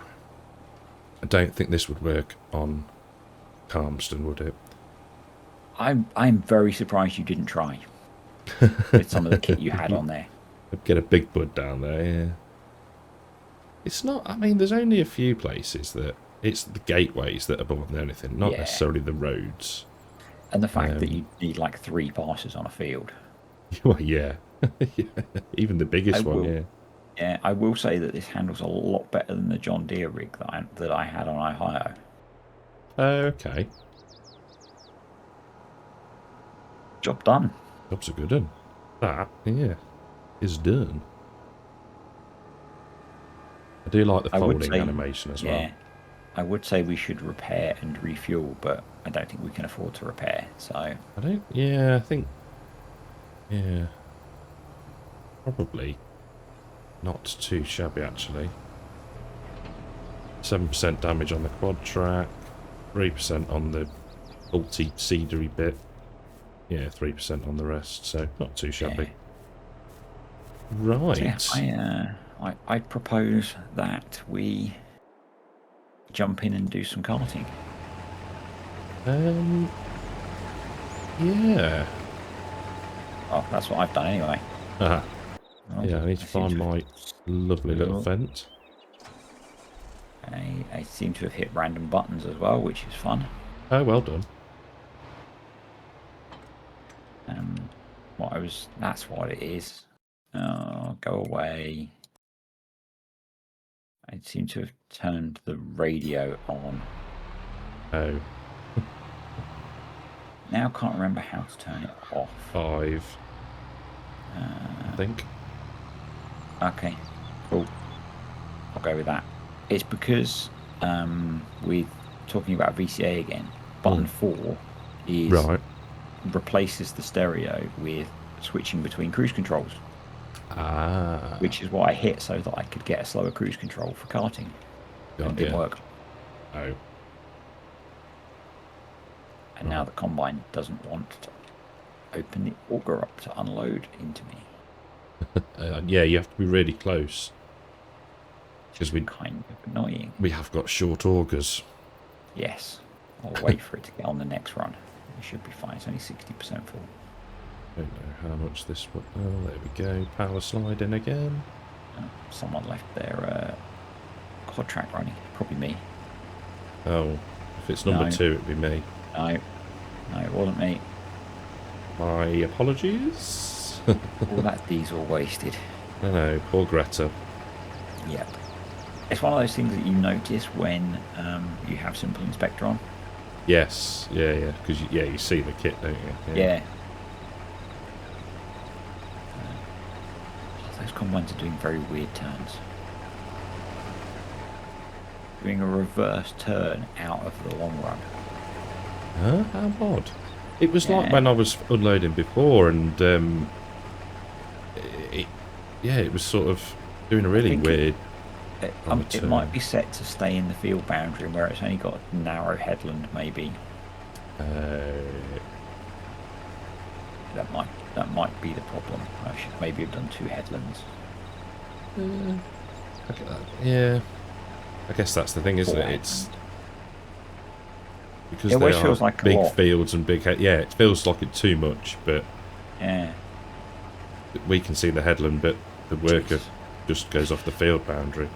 Speaker 2: I don't think this would work on Calmston, would it?
Speaker 1: I'm very surprised you didn't try with some of the kit you had on there.
Speaker 2: I'd get a big bud down there. Yeah. It's not. I mean, there's only a few places that it's the gateways that are more than anything, not
Speaker 1: Yeah.
Speaker 2: necessarily the roads.
Speaker 1: And the fact that you need like 3 passes on a field.
Speaker 2: Well, yeah. Yeah. Even the biggest one, yeah.
Speaker 1: Yeah, I will say that this handles a lot better than the John Deere rig that I had on Ohio.
Speaker 2: Okay.
Speaker 1: Job done.
Speaker 2: Job's a good one. That, yeah, is done. I do like the
Speaker 1: I would
Speaker 2: folding
Speaker 1: say,
Speaker 2: animation as
Speaker 1: yeah,
Speaker 2: well.
Speaker 1: I would say we should repair and refuel, but I don't think we can afford to repair. So
Speaker 2: I don't, yeah, I think, yeah, probably not too shabby actually. 7% damage on the quad track, 3% on the ulti-seedery bit. Yeah, 3% on the rest, so not too shabby.
Speaker 1: yeah.
Speaker 2: Right.
Speaker 1: So yeah, I propose that we jump in and do some karting.
Speaker 2: Yeah.
Speaker 1: Oh, that's what I've done anyway.
Speaker 2: Ah,
Speaker 1: Oh,
Speaker 2: yeah, I need to find my lovely little vent.
Speaker 1: I seem to have hit random buttons as well, which is fun.
Speaker 2: Oh, well done.
Speaker 1: That's what it is. Oh, go away. I seem to have turned the radio on.
Speaker 2: Oh,
Speaker 1: Now can't remember how to turn it off.
Speaker 2: 5. I think.
Speaker 1: Okay, cool. I'll go with that. It's because with talking about VCA again, button 4 is
Speaker 2: Right.
Speaker 1: replaces the stereo with switching between cruise controls,
Speaker 2: Ah.
Speaker 1: which is what I hit so that I could get a slower cruise control for karting. And it didn't work.
Speaker 2: Oh.
Speaker 1: And now the combine doesn't want to open the auger up to unload into me.
Speaker 2: Yeah, you have to be really close. Because
Speaker 1: Kind of annoying.
Speaker 2: we have got short augers.
Speaker 1: Yes. I'll wait for it to get on the next run. It should be fine. It's only 60% full.
Speaker 2: Don't know how much this one. Oh, there we go. Power slide in again.
Speaker 1: Someone left their quad track running. Probably me.
Speaker 2: Oh, if it's number
Speaker 1: No.
Speaker 2: 2, it'd be me.
Speaker 1: No, it wasn't me.
Speaker 2: My apologies.
Speaker 1: All that diesel wasted.
Speaker 2: I know, poor Greta.
Speaker 1: Yep. It's one of those things that you notice when you have Simple Inspector on.
Speaker 2: Yes, yeah, because you see the kit, don't you?
Speaker 1: Yeah. combines are doing very weird turns. Doing a reverse turn out of the long run.
Speaker 2: Huh? How odd. It was like
Speaker 1: Yeah.
Speaker 2: when I was unloading before, and it was sort of doing a really weird
Speaker 1: It might be set to stay in the field boundary where it's only got a narrow headland, maybe. That might be the problem. I should maybe have done 2 headlands.
Speaker 2: Yeah, I guess that's the thing, isn't it? It's because they are
Speaker 1: feels like
Speaker 2: big fields and big yeah, it feels like it's too much, but
Speaker 1: yeah,
Speaker 2: we can see the headland, but the worker just goes off the field boundary.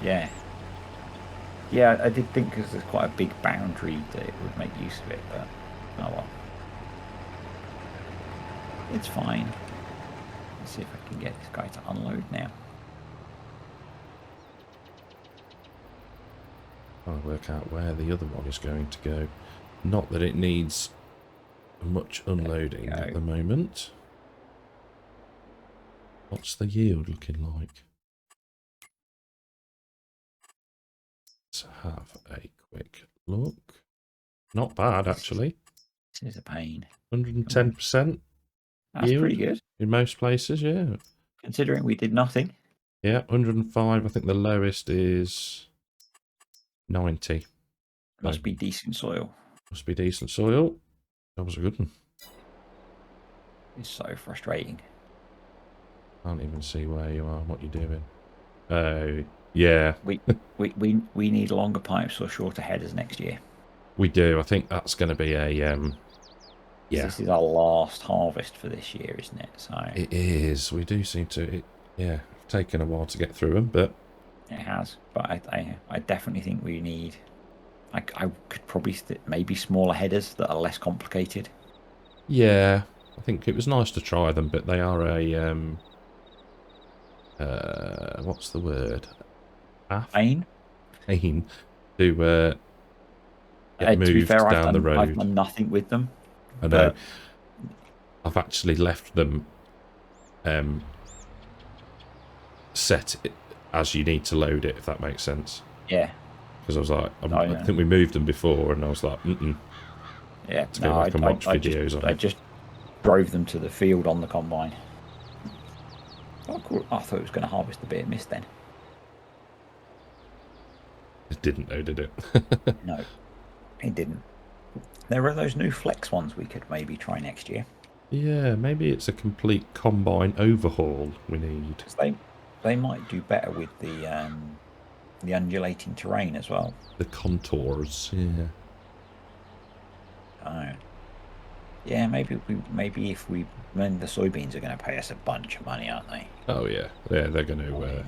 Speaker 1: Yeah. Yeah, I did think because there's quite a big boundary that it would make use of it, but oh well. It's fine. Let's see if I can get this guy to unload now.
Speaker 2: Trying to work out where the other one is going to go. Not that it needs much unloading at the moment. What's the yield looking like? Let's have a quick look. Not bad, actually.
Speaker 1: This is a pain.
Speaker 2: 110%
Speaker 1: That's
Speaker 2: yield
Speaker 1: pretty good.
Speaker 2: in most places, yeah.
Speaker 1: Considering we did nothing.
Speaker 2: Yeah, 105. I think the lowest is 90.
Speaker 1: Must be decent soil.
Speaker 2: Must be decent soil. That was a good one.
Speaker 1: It's so frustrating.
Speaker 2: Can't even see where you are, what you're doing. Oh, yeah.
Speaker 1: We need longer pipes or shorter headers next year.
Speaker 2: We do. I think that's going to be a yeah.
Speaker 1: This is our last harvest for this year, isn't it? So
Speaker 2: it is. We do seem to. It's taken a while to get through them, but
Speaker 1: it has. But I definitely think we need. I could probably maybe smaller headers that are less complicated.
Speaker 2: Yeah, I think it was nice to try them, but they are a what's the word?
Speaker 1: Pain
Speaker 2: to get moved
Speaker 1: to be fair,
Speaker 2: down the road.
Speaker 1: I've done nothing with them.
Speaker 2: I know. I've actually left them set as you need to load it, if that makes sense.
Speaker 1: Yeah.
Speaker 2: Because I was like, I think we moved them before, and I was like,
Speaker 1: Yeah.
Speaker 2: To go back and watch videos on it.
Speaker 1: I just drove them to the field on the combine. Oh, cool. I thought it was going to harvest a bit of mist then.
Speaker 2: It didn't though, did it?
Speaker 1: No, it didn't. There are those new flex ones we could maybe try next year.
Speaker 2: Yeah, maybe it's a complete combine overhaul we need.
Speaker 1: 'Cause they might do better with the undulating terrain as well.
Speaker 2: The contours, yeah.
Speaker 1: Oh. Yeah, maybe if we then the soybeans are going to pay us a bunch of money, aren't they?
Speaker 2: Oh yeah, they're going to.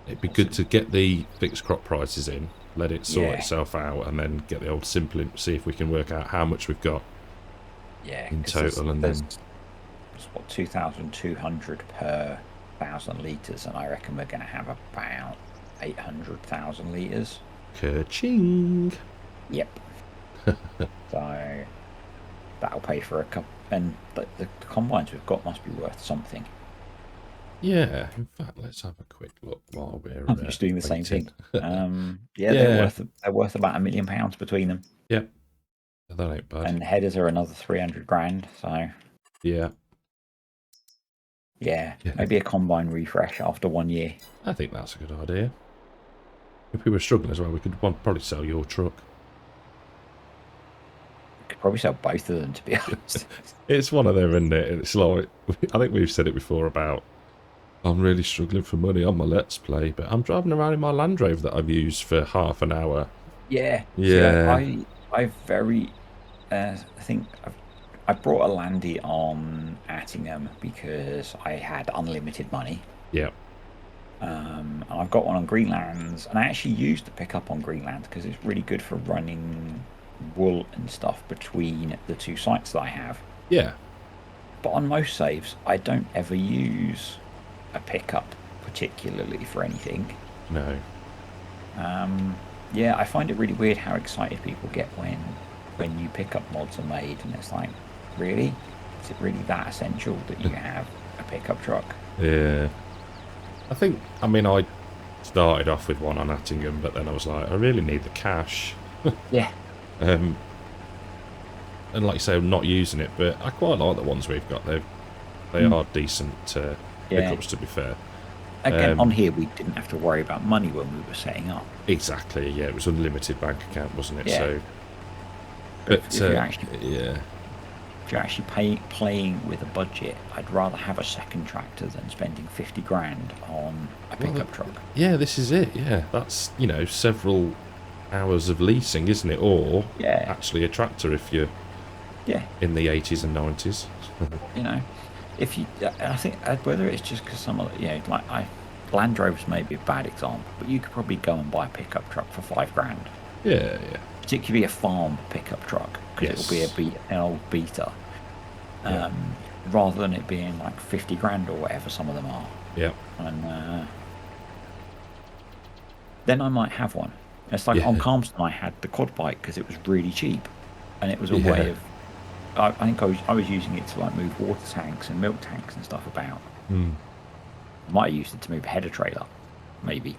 Speaker 2: It'd be good to get the fixed crop prices in, let it sort itself out, and then get the old simple. See if we can work out how much we've got.
Speaker 1: Yeah,
Speaker 2: in total, and then
Speaker 1: it's what 2,200 per 1,000 litres, and I reckon we're going to have about 800,000 litres.
Speaker 2: Ka-ching!
Speaker 1: Yep. So that'll pay for a couple, and the combines we've got must be worth something.
Speaker 2: Yeah, in fact, let's have a quick look while we're.
Speaker 1: I'm just doing the same thing.
Speaker 2: Yeah,
Speaker 1: they're worth about £1 million between them.
Speaker 2: Yep, that ain't bad.
Speaker 1: And the headers are another 300 grand. So
Speaker 2: yeah,
Speaker 1: maybe a combine refresh after 1 year.
Speaker 2: I think that's a good idea. If we were struggling as well, we could probably sell your truck.
Speaker 1: Could probably sell both of them, to be honest.
Speaker 2: It's one of them, isn't it? It's like, I think we've said it before about, I'm really struggling for money on my Let's Play, but I'm driving around in my Land Rover that I've used for half an hour.
Speaker 1: Yeah.
Speaker 2: Yeah.
Speaker 1: See, I think I brought a Landy on Attingham because I had unlimited money.
Speaker 2: Yeah.
Speaker 1: And I've got one on Greenlands, and I actually used the pickup on Greenland because it's really good for running wool and stuff between the two sites that I have.
Speaker 2: Yeah.
Speaker 1: But on most saves, I don't ever use a pickup particularly for anything.
Speaker 2: No.
Speaker 1: Yeah, I find it really weird how excited people get when new pickup mods are made, and it's like, really? Is it really that essential that you have a pickup truck.
Speaker 2: Yeah. I mean, I started off with one on Attingham, but then I was like, I really need the cash.
Speaker 1: Yeah.
Speaker 2: And like you say, I'm not using it, but I quite like the ones we've got. They are decent pickups, to be fair.
Speaker 1: Again, on here, we didn't have to worry about money when we were setting up.
Speaker 2: Exactly, yeah. It was unlimited bank account, wasn't it?
Speaker 1: Yeah.
Speaker 2: So,
Speaker 1: but
Speaker 2: but
Speaker 1: if you're actually,
Speaker 2: yeah.
Speaker 1: if you're actually playing with a budget, I'd rather have a second tractor than spending 50 grand on a pickup truck.
Speaker 2: Yeah, this is it. Yeah, that's, several hours of leasing, isn't it? Or actually a tractor if you're in the 80s and 90s.
Speaker 1: If you, I think whether it's just because some of Land Rovers may be a bad example, but you could probably go and buy a pickup truck for 5 grand.
Speaker 2: Yeah.
Speaker 1: Particularly a farm pickup truck, because it'll be an old beater, rather than it being like 50 grand or whatever some of them are.
Speaker 2: Yeah.
Speaker 1: And then I might have one. It's like on Calmston I had the quad bike because it was really cheap, and it was a way of. I think I was using it to like move water tanks and milk tanks and stuff about. I might have used it to move a header trailer, maybe.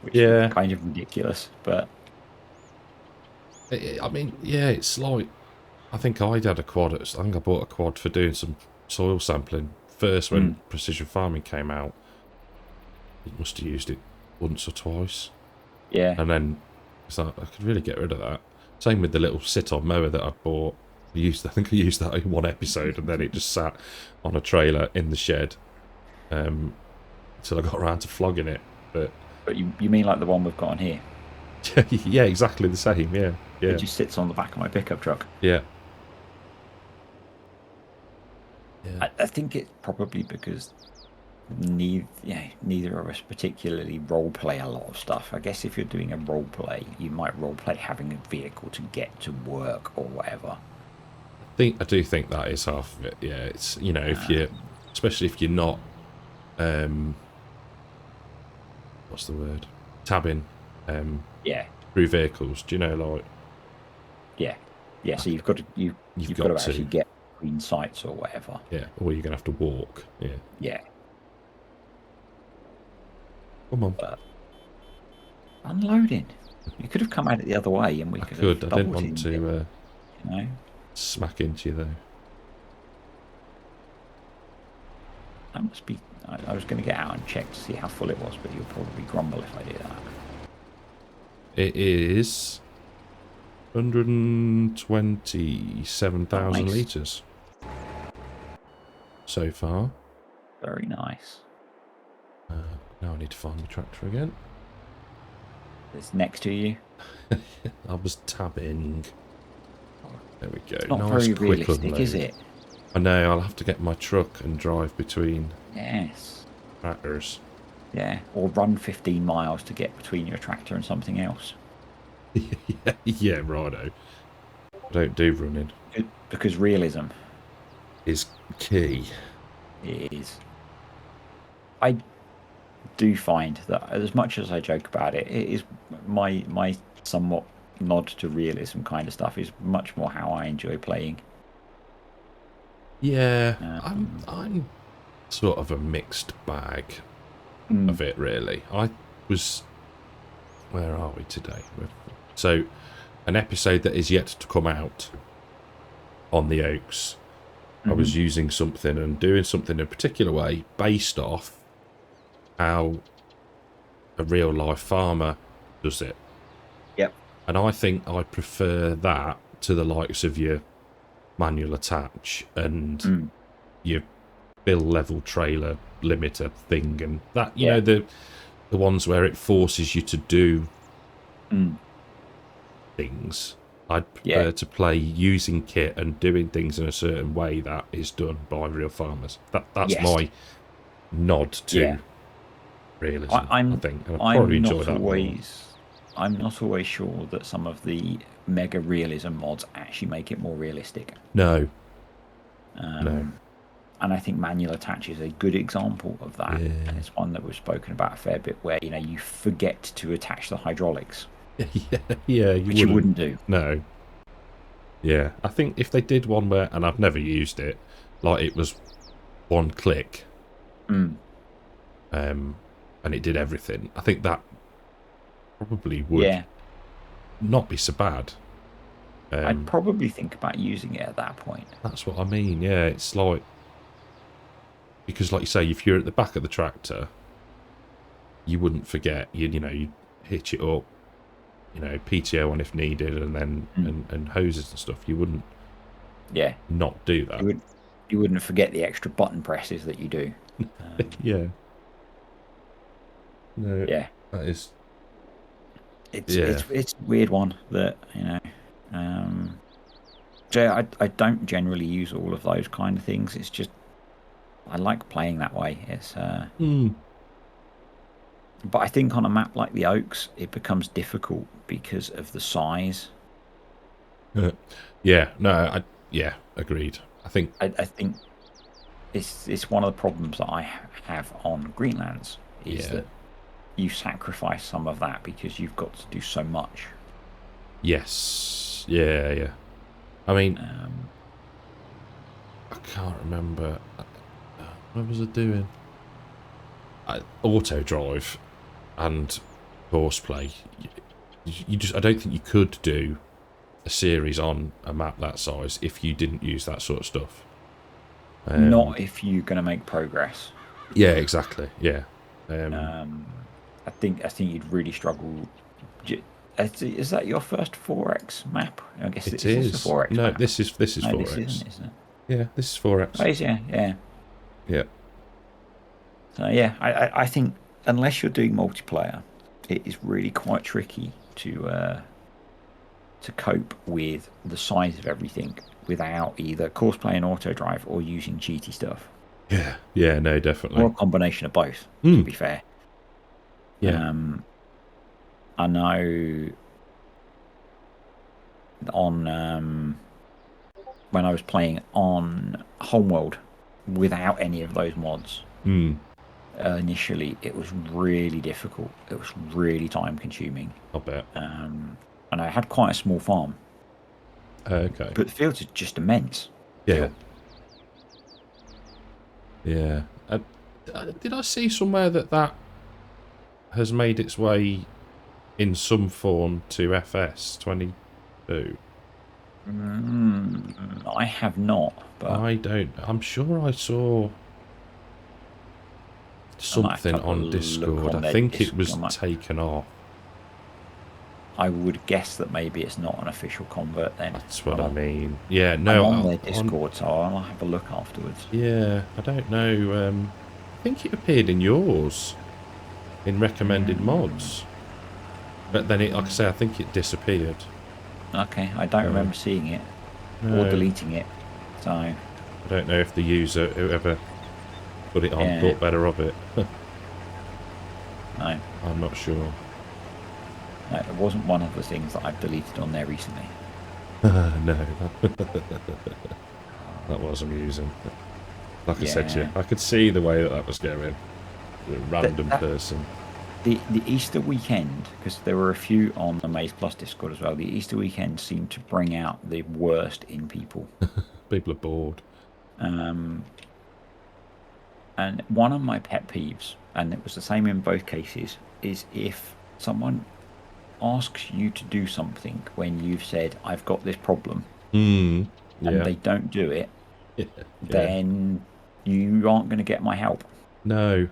Speaker 1: Which is kind of ridiculous, but
Speaker 2: I mean, it's like, I think I had a quad. I think I bought a quad for doing some soil sampling first when precision farming came out. You must have used it once or twice.
Speaker 1: Yeah.
Speaker 2: And then it's like, I could really get rid of that. Same with the little sit-on mower that I bought. I think I used that in one episode, and then it just sat on a trailer in the shed until I got around to flogging it. But
Speaker 1: you mean like the one we've got on here?
Speaker 2: Yeah, exactly the same. Yeah.
Speaker 1: It just sits on the back of my pickup truck.
Speaker 2: Yeah.
Speaker 1: I think it's probably because neither of us particularly role play a lot of stuff. I guess if you're doing a role play, you might role play having a vehicle to get to work or whatever.
Speaker 2: I do think that is half of it. Yeah, it's if you, especially if you're not, what's the word, tabbing, through vehicles. Do you know, like?
Speaker 1: Yeah. So you've got to actually get between sites or whatever.
Speaker 2: Yeah, or you're gonna have to walk. Yeah.
Speaker 1: Yeah.
Speaker 2: Come on.
Speaker 1: But unloading. You could have come at it the other way, and we could have.
Speaker 2: I didn't want to.
Speaker 1: It,
Speaker 2: smack into you though.
Speaker 1: That must be. I was going to get out and check to see how full it was, but you'll probably grumble if I do that.
Speaker 2: It is 127,000 litres so far.
Speaker 1: Very nice.
Speaker 2: Now I need to find the tractor again.
Speaker 1: It's next to you.
Speaker 2: I was tabbing. There we go.
Speaker 1: It's not very realistic, is it?
Speaker 2: I know, I'll have to get my truck and drive between tractors.
Speaker 1: Yeah, or run 15 miles to get between your tractor and something else.
Speaker 2: Yeah, righto. I don't do running.
Speaker 1: Because realism
Speaker 2: is key.
Speaker 1: It is. I do find that as much as I joke about it, it is my somewhat nod to realism kind of stuff is much more how I enjoy playing.
Speaker 2: Yeah, I'm sort of a mixed bag of it, really. I was... Where are we today? So, an episode that is yet to come out on the Oaks, I was using something and doing something in a particular way based off how a real-life farmer does it.
Speaker 1: Yep.
Speaker 2: And I think I prefer that to the likes of your manual attach and your bill level trailer limiter thing, and that you know the ones where it forces you to do things. I'd prefer to play using kit and doing things in a certain way that is done by real farmers. That's my nod to realism. I think, and I probably enjoy that more.
Speaker 1: I'm not always sure that some of the mega realism mods actually make it more realistic.
Speaker 2: No.
Speaker 1: And I think manual attach is a good example of that.
Speaker 2: Yeah.
Speaker 1: And it's one that we've spoken about a fair bit, where you forget to attach the hydraulics.
Speaker 2: Which
Speaker 1: you wouldn't do.
Speaker 2: No. Yeah, I think if they did one where, and I've never used it, like it was one click,
Speaker 1: Mm.
Speaker 2: and it did everything, I think that probably would
Speaker 1: Yeah,
Speaker 2: not be so bad.
Speaker 1: I'd probably think about using it at that point.
Speaker 2: That's what I mean. Yeah, it's like, because like you say, if you're at the back of the tractor, you wouldn't forget. You hitch it up, PTO on if needed, and then
Speaker 1: Mm.
Speaker 2: and hoses and stuff. You wouldn't
Speaker 1: Yeah,
Speaker 2: not do
Speaker 1: you
Speaker 2: that.
Speaker 1: would you wouldn't forget the extra button presses that you do.
Speaker 2: Yeah. No,
Speaker 1: Yeah,
Speaker 2: that is.
Speaker 1: it's
Speaker 2: Yeah.
Speaker 1: it's it's a weird one that so I don't generally use all of those kind of things. It's just I like playing that way.
Speaker 2: Hmm.
Speaker 1: But I think on a map like the Oaks, it becomes difficult because of the size.
Speaker 2: Yeah. No. Yeah. Agreed. I think.
Speaker 1: I think it's one of the problems that I have on Greenlands is
Speaker 2: Yeah.
Speaker 1: that you sacrifice some of that because you've got to do so much.
Speaker 2: Yes. Yeah. Yeah. I mean,
Speaker 1: Um,
Speaker 2: I can't remember. What was I doing? Auto drive and horseplay. You just. I don't think you could do a series on a map that size if you didn't use that sort of stuff.
Speaker 1: Not if you're going to make progress.
Speaker 2: Yeah, exactly. Yeah.
Speaker 1: I think you'd really struggle. J- Is that your first 4x map? I guess
Speaker 2: It
Speaker 1: is this a
Speaker 2: is.
Speaker 1: 4x
Speaker 2: No,
Speaker 1: map?
Speaker 2: this is
Speaker 1: No, this
Speaker 2: 4x.
Speaker 1: isn't it?
Speaker 2: Yeah, this is
Speaker 1: Oh,
Speaker 2: 4x.
Speaker 1: yeah.
Speaker 2: Yeah.
Speaker 1: So yeah, I think unless you're doing multiplayer, it is really quite tricky to cope with the size of everything without either course playing auto drive or using cheaty stuff,
Speaker 2: Yeah. Yeah, no,
Speaker 1: or
Speaker 2: definitely.
Speaker 1: a combination of both. To
Speaker 2: Hmm.
Speaker 1: be fair,
Speaker 2: Yeah.
Speaker 1: um, I know on when I was playing on Homeworld without any of those mods.
Speaker 2: Hmm.
Speaker 1: Initially, it was really difficult. It was really time consuming.
Speaker 2: I bet.
Speaker 1: And I had quite a small farm,
Speaker 2: Okay.
Speaker 1: but the fields are just immense.
Speaker 2: Yeah.
Speaker 1: Still,
Speaker 2: Yeah. Did I see somewhere that has made its way in some form to FS22?
Speaker 1: I have not, but
Speaker 2: I don't. I'm sure I saw
Speaker 1: I might have to
Speaker 2: something
Speaker 1: have a
Speaker 2: on
Speaker 1: look
Speaker 2: Discord. I
Speaker 1: on their
Speaker 2: think it was
Speaker 1: Discord.
Speaker 2: taken off.
Speaker 1: I would guess that maybe it's not an official convert then.
Speaker 2: That's what
Speaker 1: But
Speaker 2: I mean. Yeah,
Speaker 1: I'm
Speaker 2: no,
Speaker 1: on their Discord, so I'll have a look afterwards.
Speaker 2: yeah, I don't know. I think it appeared in yours in recommended mods, but then like I say, I think it disappeared.
Speaker 1: Okay, I don't remember seeing it or
Speaker 2: No,
Speaker 1: deleting it, so
Speaker 2: I don't know if the user, whoever put it on,
Speaker 1: yeah,
Speaker 2: thought better of it.
Speaker 1: no,
Speaker 2: I'm not sure.
Speaker 1: no, it wasn't one of the things that I've deleted on there recently.
Speaker 2: No, that was amusing. Like I said to you,
Speaker 1: Yeah,
Speaker 2: I could see the way that was going. A random
Speaker 1: that
Speaker 2: person.
Speaker 1: the Easter weekend, because there were a few on the Maze Plus Discord as well. The Easter weekend seemed to bring out the worst in people.
Speaker 2: People are bored.
Speaker 1: Um, and one of my pet peeves, and it was the same in both cases, is if someone asks you to do something when you've said, I've got this problem,
Speaker 2: Hmm.
Speaker 1: and
Speaker 2: Yeah.
Speaker 1: they don't do it,
Speaker 2: Yeah. Yeah.
Speaker 1: then you aren't going to get my help.
Speaker 2: No.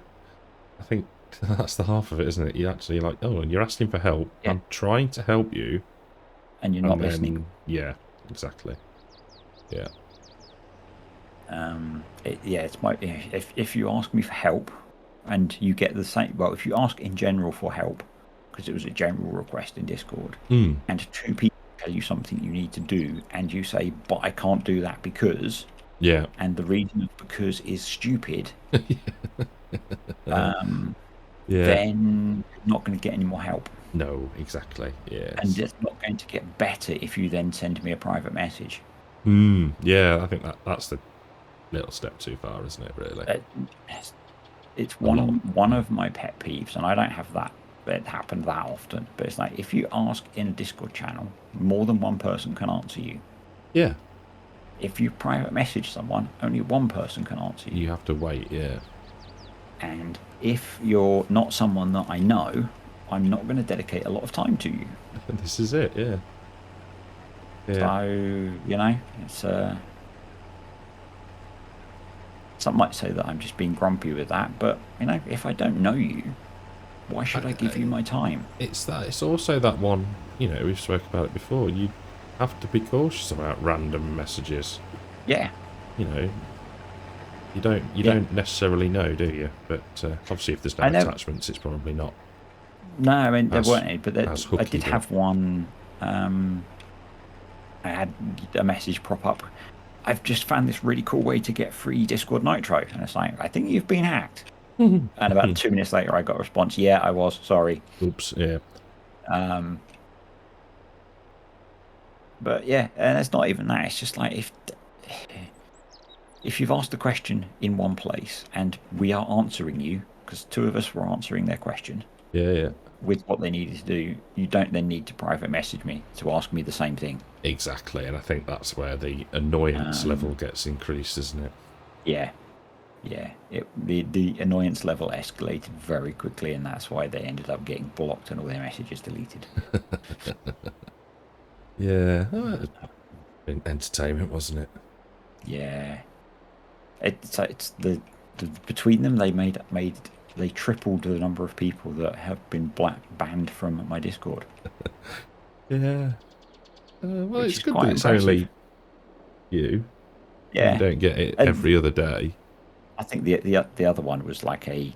Speaker 2: I think that's the half of it, isn't it? You actually like, oh, and you're asking for help.
Speaker 1: Yeah.
Speaker 2: I'm trying to help you.
Speaker 1: And you're
Speaker 2: And
Speaker 1: not
Speaker 2: then,
Speaker 1: listening.
Speaker 2: yeah, exactly. Yeah.
Speaker 1: It's my if you ask me for help, and you get the same. Well, if you ask in general for help, because it was a general request in Discord,
Speaker 2: Hmm.
Speaker 1: and two people tell you something you need to do, and you say, "But I can't do that because,"
Speaker 2: Yeah.
Speaker 1: and the reason of because is stupid,
Speaker 2: Yeah.
Speaker 1: then you're not going to get any more help,
Speaker 2: No, exactly.
Speaker 1: and
Speaker 2: Yes.
Speaker 1: it's not going to get better if you then send me a private message.
Speaker 2: Hmm. Yeah, I think that's the little step too far, isn't it, really?
Speaker 1: It's
Speaker 2: A lot.
Speaker 1: one of my pet peeves, and I don't have that. It happened that often, but it's like if you ask in a Discord channel, more than one person can answer you.
Speaker 2: Yeah.
Speaker 1: if you private message someone, only one person can answer you.
Speaker 2: You have to wait, yeah.
Speaker 1: And if you're not someone that I know, I'm not going to dedicate a lot of time to you.
Speaker 2: This is it, yeah. Yeah.
Speaker 1: So, it's some might say that I'm just being grumpy with that, but if I don't know you, why should I give you my time?
Speaker 2: It's also that one, we've spoke about it before. You have to be cautious about random messages.
Speaker 1: Yeah.
Speaker 2: You don't necessarily know, do you? But obviously, if there's no attachments, it's probably not.
Speaker 1: No, I mean there weren't any, but I did have one. I had a message prop up. I've just found this really cool way to get free Discord Nitro, and it's like, I think you've been hacked. And about 2 minutes later, I got a response. Yeah, I was. Sorry.
Speaker 2: Oops. Yeah.
Speaker 1: But yeah, and it's not even that. It's just like if you've asked the question in one place and we are answering you, because 2 of us were answering their question.
Speaker 2: Yeah.
Speaker 1: With what they needed to do, you don't then need to private message me to ask me the same thing.
Speaker 2: Exactly, and I think that's where the annoyance level gets increased, isn't it?
Speaker 1: Yeah. The annoyance level escalated very quickly, and that's why they ended up getting blocked and all their messages deleted.
Speaker 2: Yeah, entertainment, wasn't it?
Speaker 1: Yeah, it's the between them they tripled the number of people that have been banned from my Discord.
Speaker 2: Yeah. Well, it's good that it's
Speaker 1: impressive.
Speaker 2: only you.
Speaker 1: Yeah.
Speaker 2: You don't get it every other day.
Speaker 1: I think the other one was like a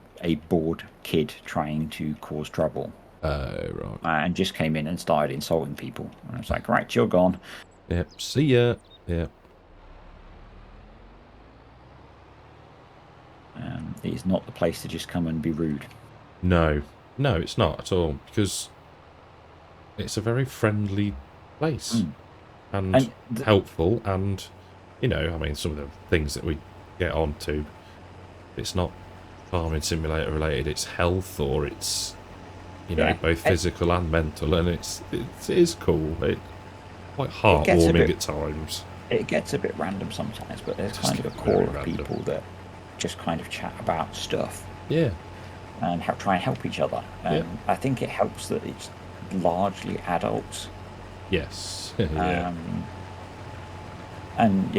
Speaker 1: bored kid trying to cause trouble.
Speaker 2: Right.
Speaker 1: And just came in and started insulting people. And I was like, right, you're gone.
Speaker 2: Yep. See ya. Yeah.
Speaker 1: It's not the place to just come and be rude.
Speaker 2: No, it's not at all, because it's a very friendly place and helpful, and I mean, some of the things that we get onto, it's not farming simulator related, it's health, or it's both physical and mental, and it is cool. It's quite heartwarming at times.
Speaker 1: It gets a bit random sometimes, but there's kind of a core of people that just kind of chat about stuff.
Speaker 2: Yeah.
Speaker 1: And try and help each other. I think it helps that it's largely adults.
Speaker 2: Yes. Yeah.
Speaker 1: And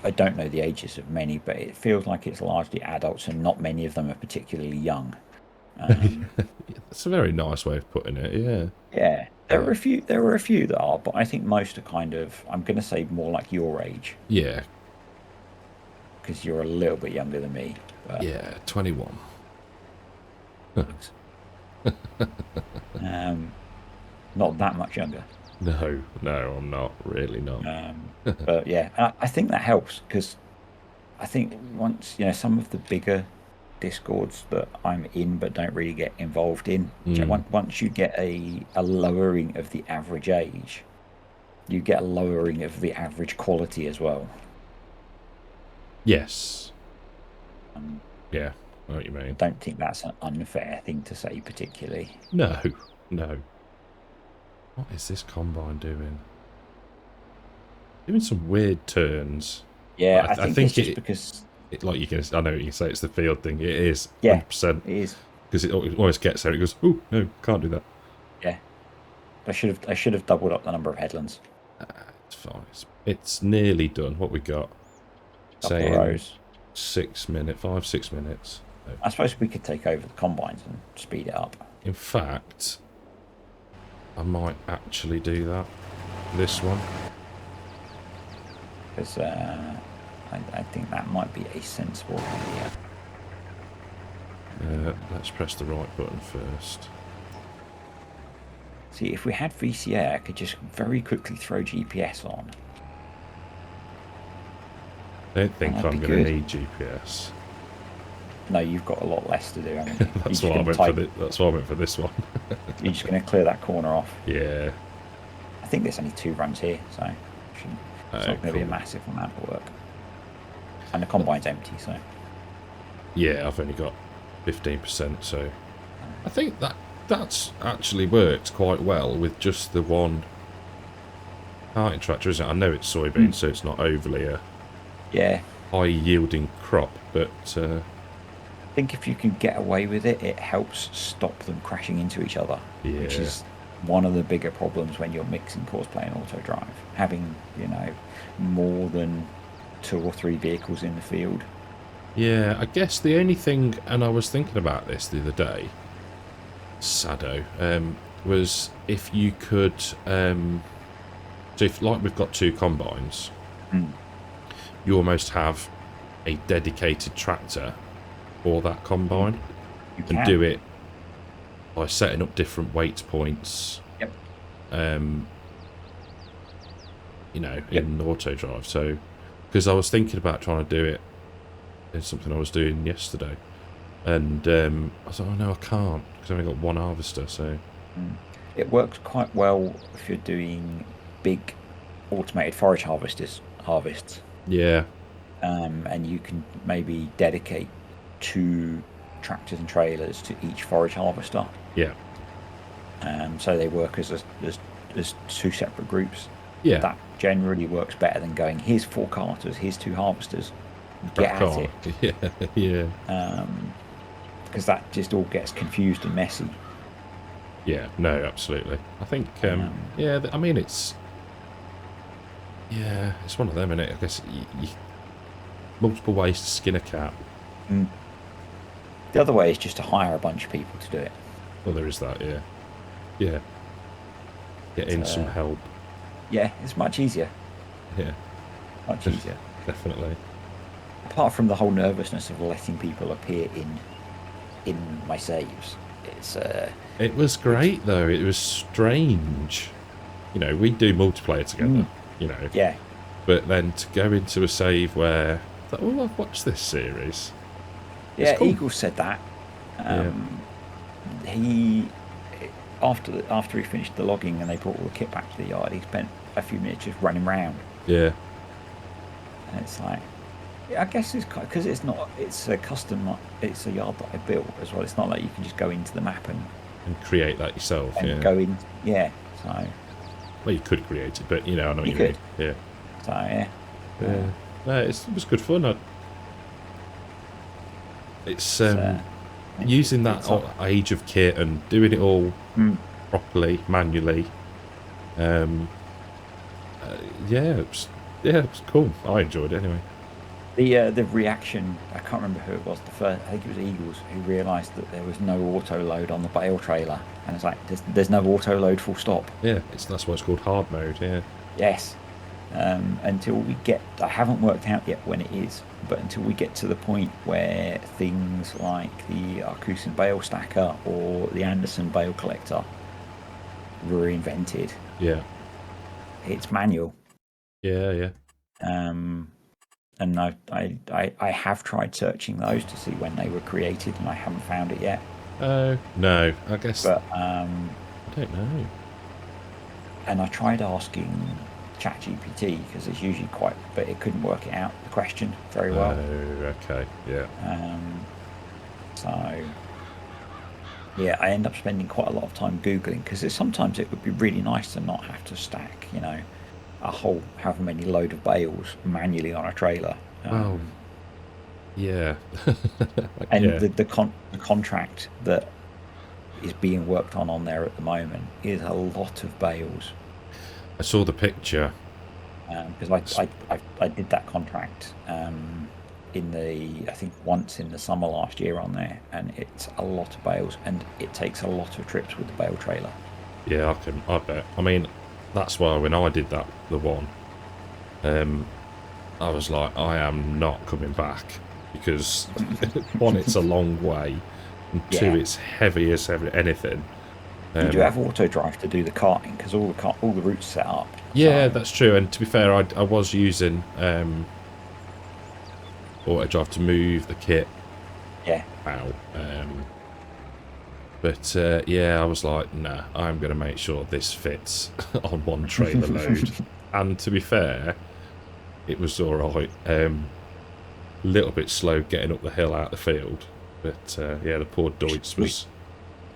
Speaker 1: I don't know the ages of many, but it feels like it's largely adults, and not many of them are particularly young.
Speaker 2: That's a very nice way of putting it. Yeah.
Speaker 1: Yeah. There were a few that are, but I think most are kind of, I'm going to say, more like your age.
Speaker 2: Yeah.
Speaker 1: Because you're a little bit younger than me. But...
Speaker 2: Yeah, 21.
Speaker 1: Not that much younger.
Speaker 2: No, I'm not. Really not.
Speaker 1: But yeah, I think that helps, because I think once, some of the bigger Discords that I'm in but don't really get involved in, once you get a lowering of the average age, you get a lowering of the average quality as well.
Speaker 2: Yes. Yeah, I know what you mean.
Speaker 1: I don't think that's an unfair thing to say, particularly.
Speaker 2: No. What is this combine doing? Doing some weird turns.
Speaker 1: Yeah, I think it's just because...
Speaker 2: I know you can say it's the field thing. It is.
Speaker 1: Yeah,
Speaker 2: 100%.
Speaker 1: it is.
Speaker 2: Because it always gets there. It goes, oh, no, can't do that.
Speaker 1: Yeah. I should have doubled up the number of headlands.
Speaker 2: It's fine. It's nearly done. What we got?
Speaker 1: Couple of rows.
Speaker 2: 6 minutes, 5-6 minutes. No.
Speaker 1: I suppose we could take over the combines and speed it up.
Speaker 2: In fact, I might actually do that. This one.
Speaker 1: Because I think that might be a sensible idea.
Speaker 2: Let's press the right button first.
Speaker 1: See, if we had VCA, I could just very quickly throw GPS on.
Speaker 2: I don't think I'm going to need GPS.
Speaker 1: No, you've got a lot less to do. I mean,
Speaker 2: that's why I went for this one.
Speaker 1: You're just going to clear that corner off.
Speaker 2: Yeah.
Speaker 1: I think there's only 2 runs here, so it's not going to be a massive amount of work. And the combine's empty, so...
Speaker 2: Yeah, I've only got 15%, so... I think that's actually worked quite well with just the one carting tractor, isn't it? I know it's soybeans,
Speaker 1: Mm.
Speaker 2: so it's not overly a
Speaker 1: Yeah,
Speaker 2: high yielding crop, but
Speaker 1: I think if you can get away with it, it helps stop them crashing into each other, which
Speaker 2: yeah.
Speaker 1: is one of the bigger problems when you're mixing course play and auto drive. Having, more than two or three vehicles in the field.
Speaker 2: Yeah, I guess the only thing, and I was thinking about this the other day, Sado, was if you could, so if, like we've got two combines,
Speaker 1: Mm.
Speaker 2: you almost have a dedicated tractor for that
Speaker 1: You,
Speaker 2: combine
Speaker 1: you
Speaker 2: and
Speaker 1: can.
Speaker 2: do it by setting up different weight points,
Speaker 1: Yep.
Speaker 2: um,
Speaker 1: Yep.
Speaker 2: in auto drive. So, because I was thinking about trying to do it in something I was doing yesterday, and I was like, oh no, I can't because I've only got one harvester. So,
Speaker 1: Mm. It works quite well if you're doing big automated forage harvests,
Speaker 2: yeah,
Speaker 1: and you can maybe dedicate two tractors and trailers to each forage harvester.
Speaker 2: yeah,
Speaker 1: So they work as two separate groups.
Speaker 2: yeah,
Speaker 1: That generally works better than going, here's four carters, here's two harvesters, get
Speaker 2: crack
Speaker 1: at
Speaker 2: on.
Speaker 1: it,
Speaker 2: Yeah, yeah,
Speaker 1: because that just all gets confused and messy.
Speaker 2: yeah. No, absolutely. I think,
Speaker 1: Um,
Speaker 2: yeah. I mean, it's one of them, isn't it? I guess multiple ways to skin a cat.
Speaker 1: mm. The other way is just to hire a bunch of people to do it.
Speaker 2: Well, there is that. Yeah, yeah. Get
Speaker 1: But,
Speaker 2: in some help.
Speaker 1: yeah, it's much easier,
Speaker 2: Yeah,
Speaker 1: much easier.
Speaker 2: definitely.
Speaker 1: Apart from the whole nervousness of letting people appear in my saves, it's
Speaker 2: It was
Speaker 1: it's
Speaker 2: great though. It was strange. We do multiplayer together.
Speaker 1: mm,
Speaker 2: You know,
Speaker 1: yeah,
Speaker 2: but then to go into a save where, oh, I've watched this series. It's
Speaker 1: yeah.
Speaker 2: cool.
Speaker 1: Eagle said that.
Speaker 2: Yeah,
Speaker 1: He after he finished the logging and they brought all the kit back to the yard, he spent a few minutes just running around,
Speaker 2: yeah,
Speaker 1: and it's like, yeah, I guess it's because it's a custom, it's a yard that I built as well. It's not like you can just go into the map
Speaker 2: and create that yourself.
Speaker 1: and
Speaker 2: Yeah.
Speaker 1: go in. Yeah, so
Speaker 2: Well, you could create it, but I know what
Speaker 1: you
Speaker 2: you
Speaker 1: could.
Speaker 2: mean. Yeah.
Speaker 1: So yeah,
Speaker 2: Yeah. No, it was good fun. It's
Speaker 1: it's, uh,
Speaker 2: using that
Speaker 1: it's not,
Speaker 2: age of kit and doing it all
Speaker 1: mm,
Speaker 2: properly, manually. Um, yeah, it was cool. I enjoyed it anyway.
Speaker 1: the reaction. I can't remember who it was. The first, I think it was Eagles, who realised that there was no auto load on the bale trailer, and it's like there's no auto load. Full stop.
Speaker 2: Yeah, that's why it's called hard mode. Yeah.
Speaker 1: Yes. Until we get, I haven't worked out yet when it is, but until we get to the point where things like the Arcusin bale stacker or the Anderson bale collector were invented,
Speaker 2: Yeah.
Speaker 1: it's manual.
Speaker 2: Yeah. Yeah.
Speaker 1: And I have tried searching those to see when they were created, and I haven't found it yet.
Speaker 2: Oh no, I guess
Speaker 1: But
Speaker 2: I don't know.
Speaker 1: and I tried asking ChatGPT because it's usually but it couldn't work it out, the question, very well.
Speaker 2: Oh, okay. Yeah.
Speaker 1: So yeah, I end up spending quite a lot of time googling because sometimes it would be really nice to not have to stack, a whole however many load of bales manually on a trailer.
Speaker 2: Well, yeah.
Speaker 1: And
Speaker 2: Yeah.
Speaker 1: the contract that is being worked on there at the moment is a lot of bales.
Speaker 2: I saw the picture.
Speaker 1: Because I did that contract I think once in the summer last year on there, and it's a lot of bales, and it takes a lot of trips with the bale trailer.
Speaker 2: Yeah, I bet. I mean, that's why when I did the one, I was like, I am not coming back because one, it's a long way, and two,
Speaker 1: Yeah.
Speaker 2: it's heavy as anything.
Speaker 1: You do have auto drive to do the carting because all the routes set up.
Speaker 2: Yeah,
Speaker 1: So,
Speaker 2: that's true. And to be fair, I was using auto drive to move the kit
Speaker 1: yeah.
Speaker 2: out. But yeah, I was like, nah, I'm going to make sure this fits on one trailer load. And to be fair, it was all right. Little bit slow getting up the hill out the field, but yeah, the poor Deutz was.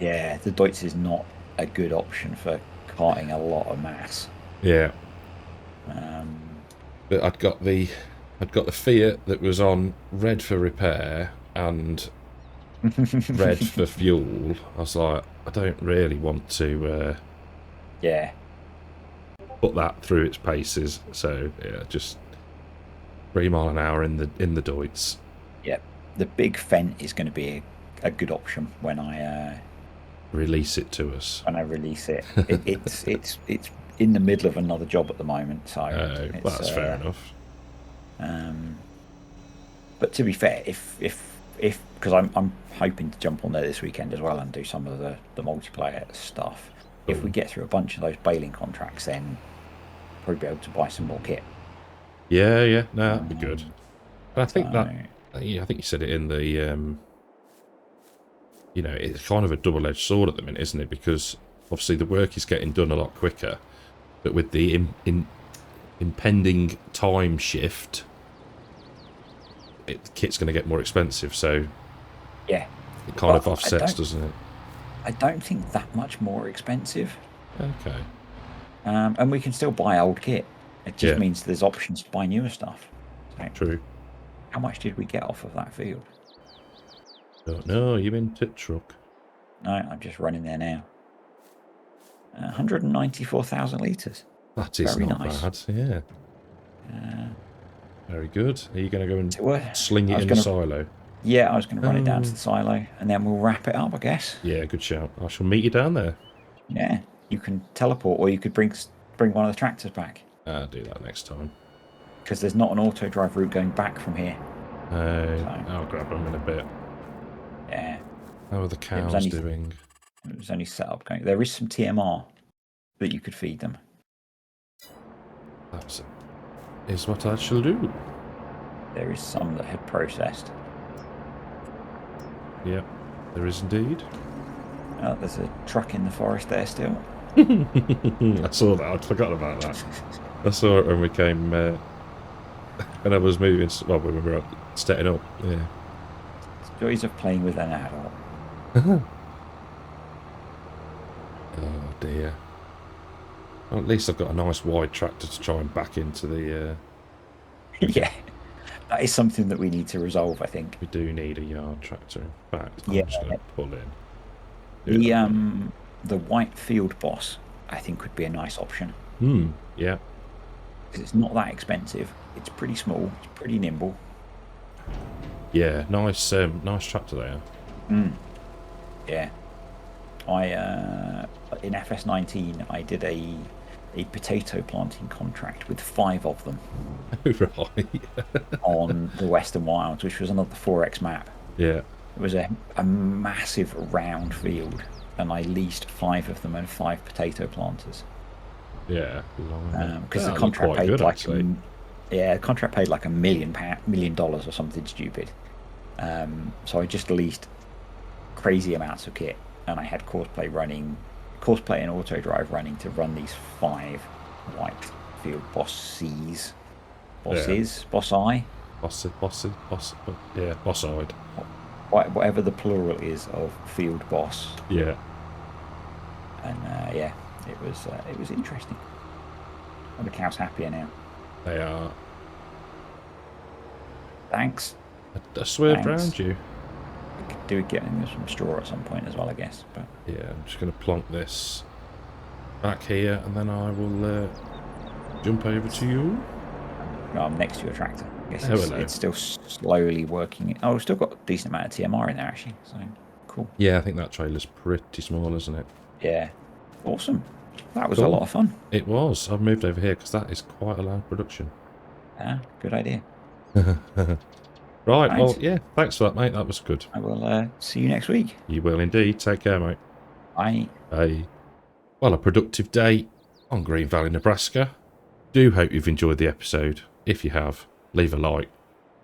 Speaker 1: Yeah, the Deutz is not a good option for carting a lot of mass.
Speaker 2: Yeah, But I'd got the Fiat that was on red for repair and red for fuel. I was like, I don't really want to
Speaker 1: Yeah.
Speaker 2: put that through its paces. So yeah, just 3 mile an hour in the Deutz.
Speaker 1: Yep. The big Fent is going to be a good option when I
Speaker 2: Release it to us.
Speaker 1: release it. It's in the middle of another job at the moment, so
Speaker 2: Well, that's fair enough.
Speaker 1: But to be fair, if because I'm hoping to jump on there this weekend as well and do some of the multiplayer stuff.
Speaker 2: Cool.
Speaker 1: If we get through a bunch of those baling contracts, then probably be able to buy some more kit.
Speaker 2: Yeah, no, that'd be good. But I think
Speaker 1: So,
Speaker 2: I think you said it in the, you know, it's kind of a double-edged sword at the minute, isn't it? Because obviously the work is getting done a lot quicker, but with the impending time shift, the kit's going to get more expensive, so
Speaker 1: yeah,
Speaker 2: it kind of offsets, doesn't it?
Speaker 1: I don't think that much more expensive.
Speaker 2: Okay.
Speaker 1: And we can still buy old kit. It just
Speaker 2: Yeah.
Speaker 1: means there's options to buy newer stuff. So,
Speaker 2: True.
Speaker 1: how much did we get off of that field?
Speaker 2: Don't know, you in tit truck?
Speaker 1: No, I'm just running there now. 194,000 litres.
Speaker 2: That is
Speaker 1: Very
Speaker 2: not
Speaker 1: nice.
Speaker 2: bad, yeah. Very good. Are you going to go and sling
Speaker 1: I
Speaker 2: it
Speaker 1: was
Speaker 2: in
Speaker 1: gonna-
Speaker 2: the silo?
Speaker 1: Yeah, I was going to run it down to the silo and then we'll wrap it up, I guess.
Speaker 2: Yeah, good shout. I shall meet you down there.
Speaker 1: Yeah, you can teleport or you could bring one of the tractors back.
Speaker 2: I'll do that next time.
Speaker 1: Because there's not an auto drive route going back from here.
Speaker 2: I'll grab them in a bit.
Speaker 1: Yeah.
Speaker 2: How are the cows doing?
Speaker 1: It was only set up going. There is some TMR that you could feed them.
Speaker 2: That is what I shall do.
Speaker 1: There is some that had processed.
Speaker 2: Yep, there is indeed.
Speaker 1: There's a truck in the forest there still.
Speaker 2: I saw that. I'd forgotten about that. I saw it when we came. When I was moving. Well, when we were setting up. Yeah.
Speaker 1: Joys of playing with an adult.
Speaker 2: Oh dear. Well, at least I've got a nice wide tractor to try and back into the...
Speaker 1: Yeah, that is something that we need to resolve, I think.
Speaker 2: We do need a yard tractor. In fact, I'm
Speaker 1: Yeah.
Speaker 2: just going to pull in.
Speaker 1: The white field boss, I think, would be a nice option.
Speaker 2: Yeah.
Speaker 1: Because it's not that expensive. It's pretty small. It's pretty nimble.
Speaker 2: Yeah, nice tractor there.
Speaker 1: Yeah. In FS19, I did a potato planting contract with 5 of them
Speaker 2: Right.
Speaker 1: on the Western Wilds, which was another 4X map.
Speaker 2: Yeah.
Speaker 1: It was a massive round field, and I leased 5 of them and 5 potato planters.
Speaker 2: Yeah.
Speaker 1: Because the contract paid like the contract paid like $1 million or something stupid. So I just leased crazy amounts of kit, and I had Courseplay and Auto Drive running to run these 5 white field bosses. Boss-eyed. Whatever the plural is of field boss.
Speaker 2: Yeah.
Speaker 1: And it was interesting. And the cow's happier now.
Speaker 2: They are.
Speaker 1: Thanks.
Speaker 2: I swerved around you.
Speaker 1: We could do getting some straw at some point as well, I guess. But
Speaker 2: yeah, I'm just going to plonk this back here, and then I will jump over to you.
Speaker 1: I'm next to your tractor. I guess it's still slowly working. Oh, we've still got a decent amount of TMR in there, actually. So, cool.
Speaker 2: Yeah, I think that trailer's pretty small, isn't it?
Speaker 1: Yeah. Awesome. That was a lot of fun.
Speaker 2: It was. I've moved over here because that is quite a loud production.
Speaker 1: Yeah, good idea.
Speaker 2: Right, well, yeah, thanks for that, mate. That was good.
Speaker 1: I will see you next week.
Speaker 2: You will indeed. Take care, mate.
Speaker 1: Bye.
Speaker 2: Bye. Well, a productive day on Green Valley, Nebraska. Do hope you've enjoyed the episode. If you have, leave a like.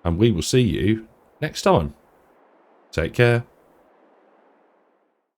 Speaker 2: And we will see you next time. Take care.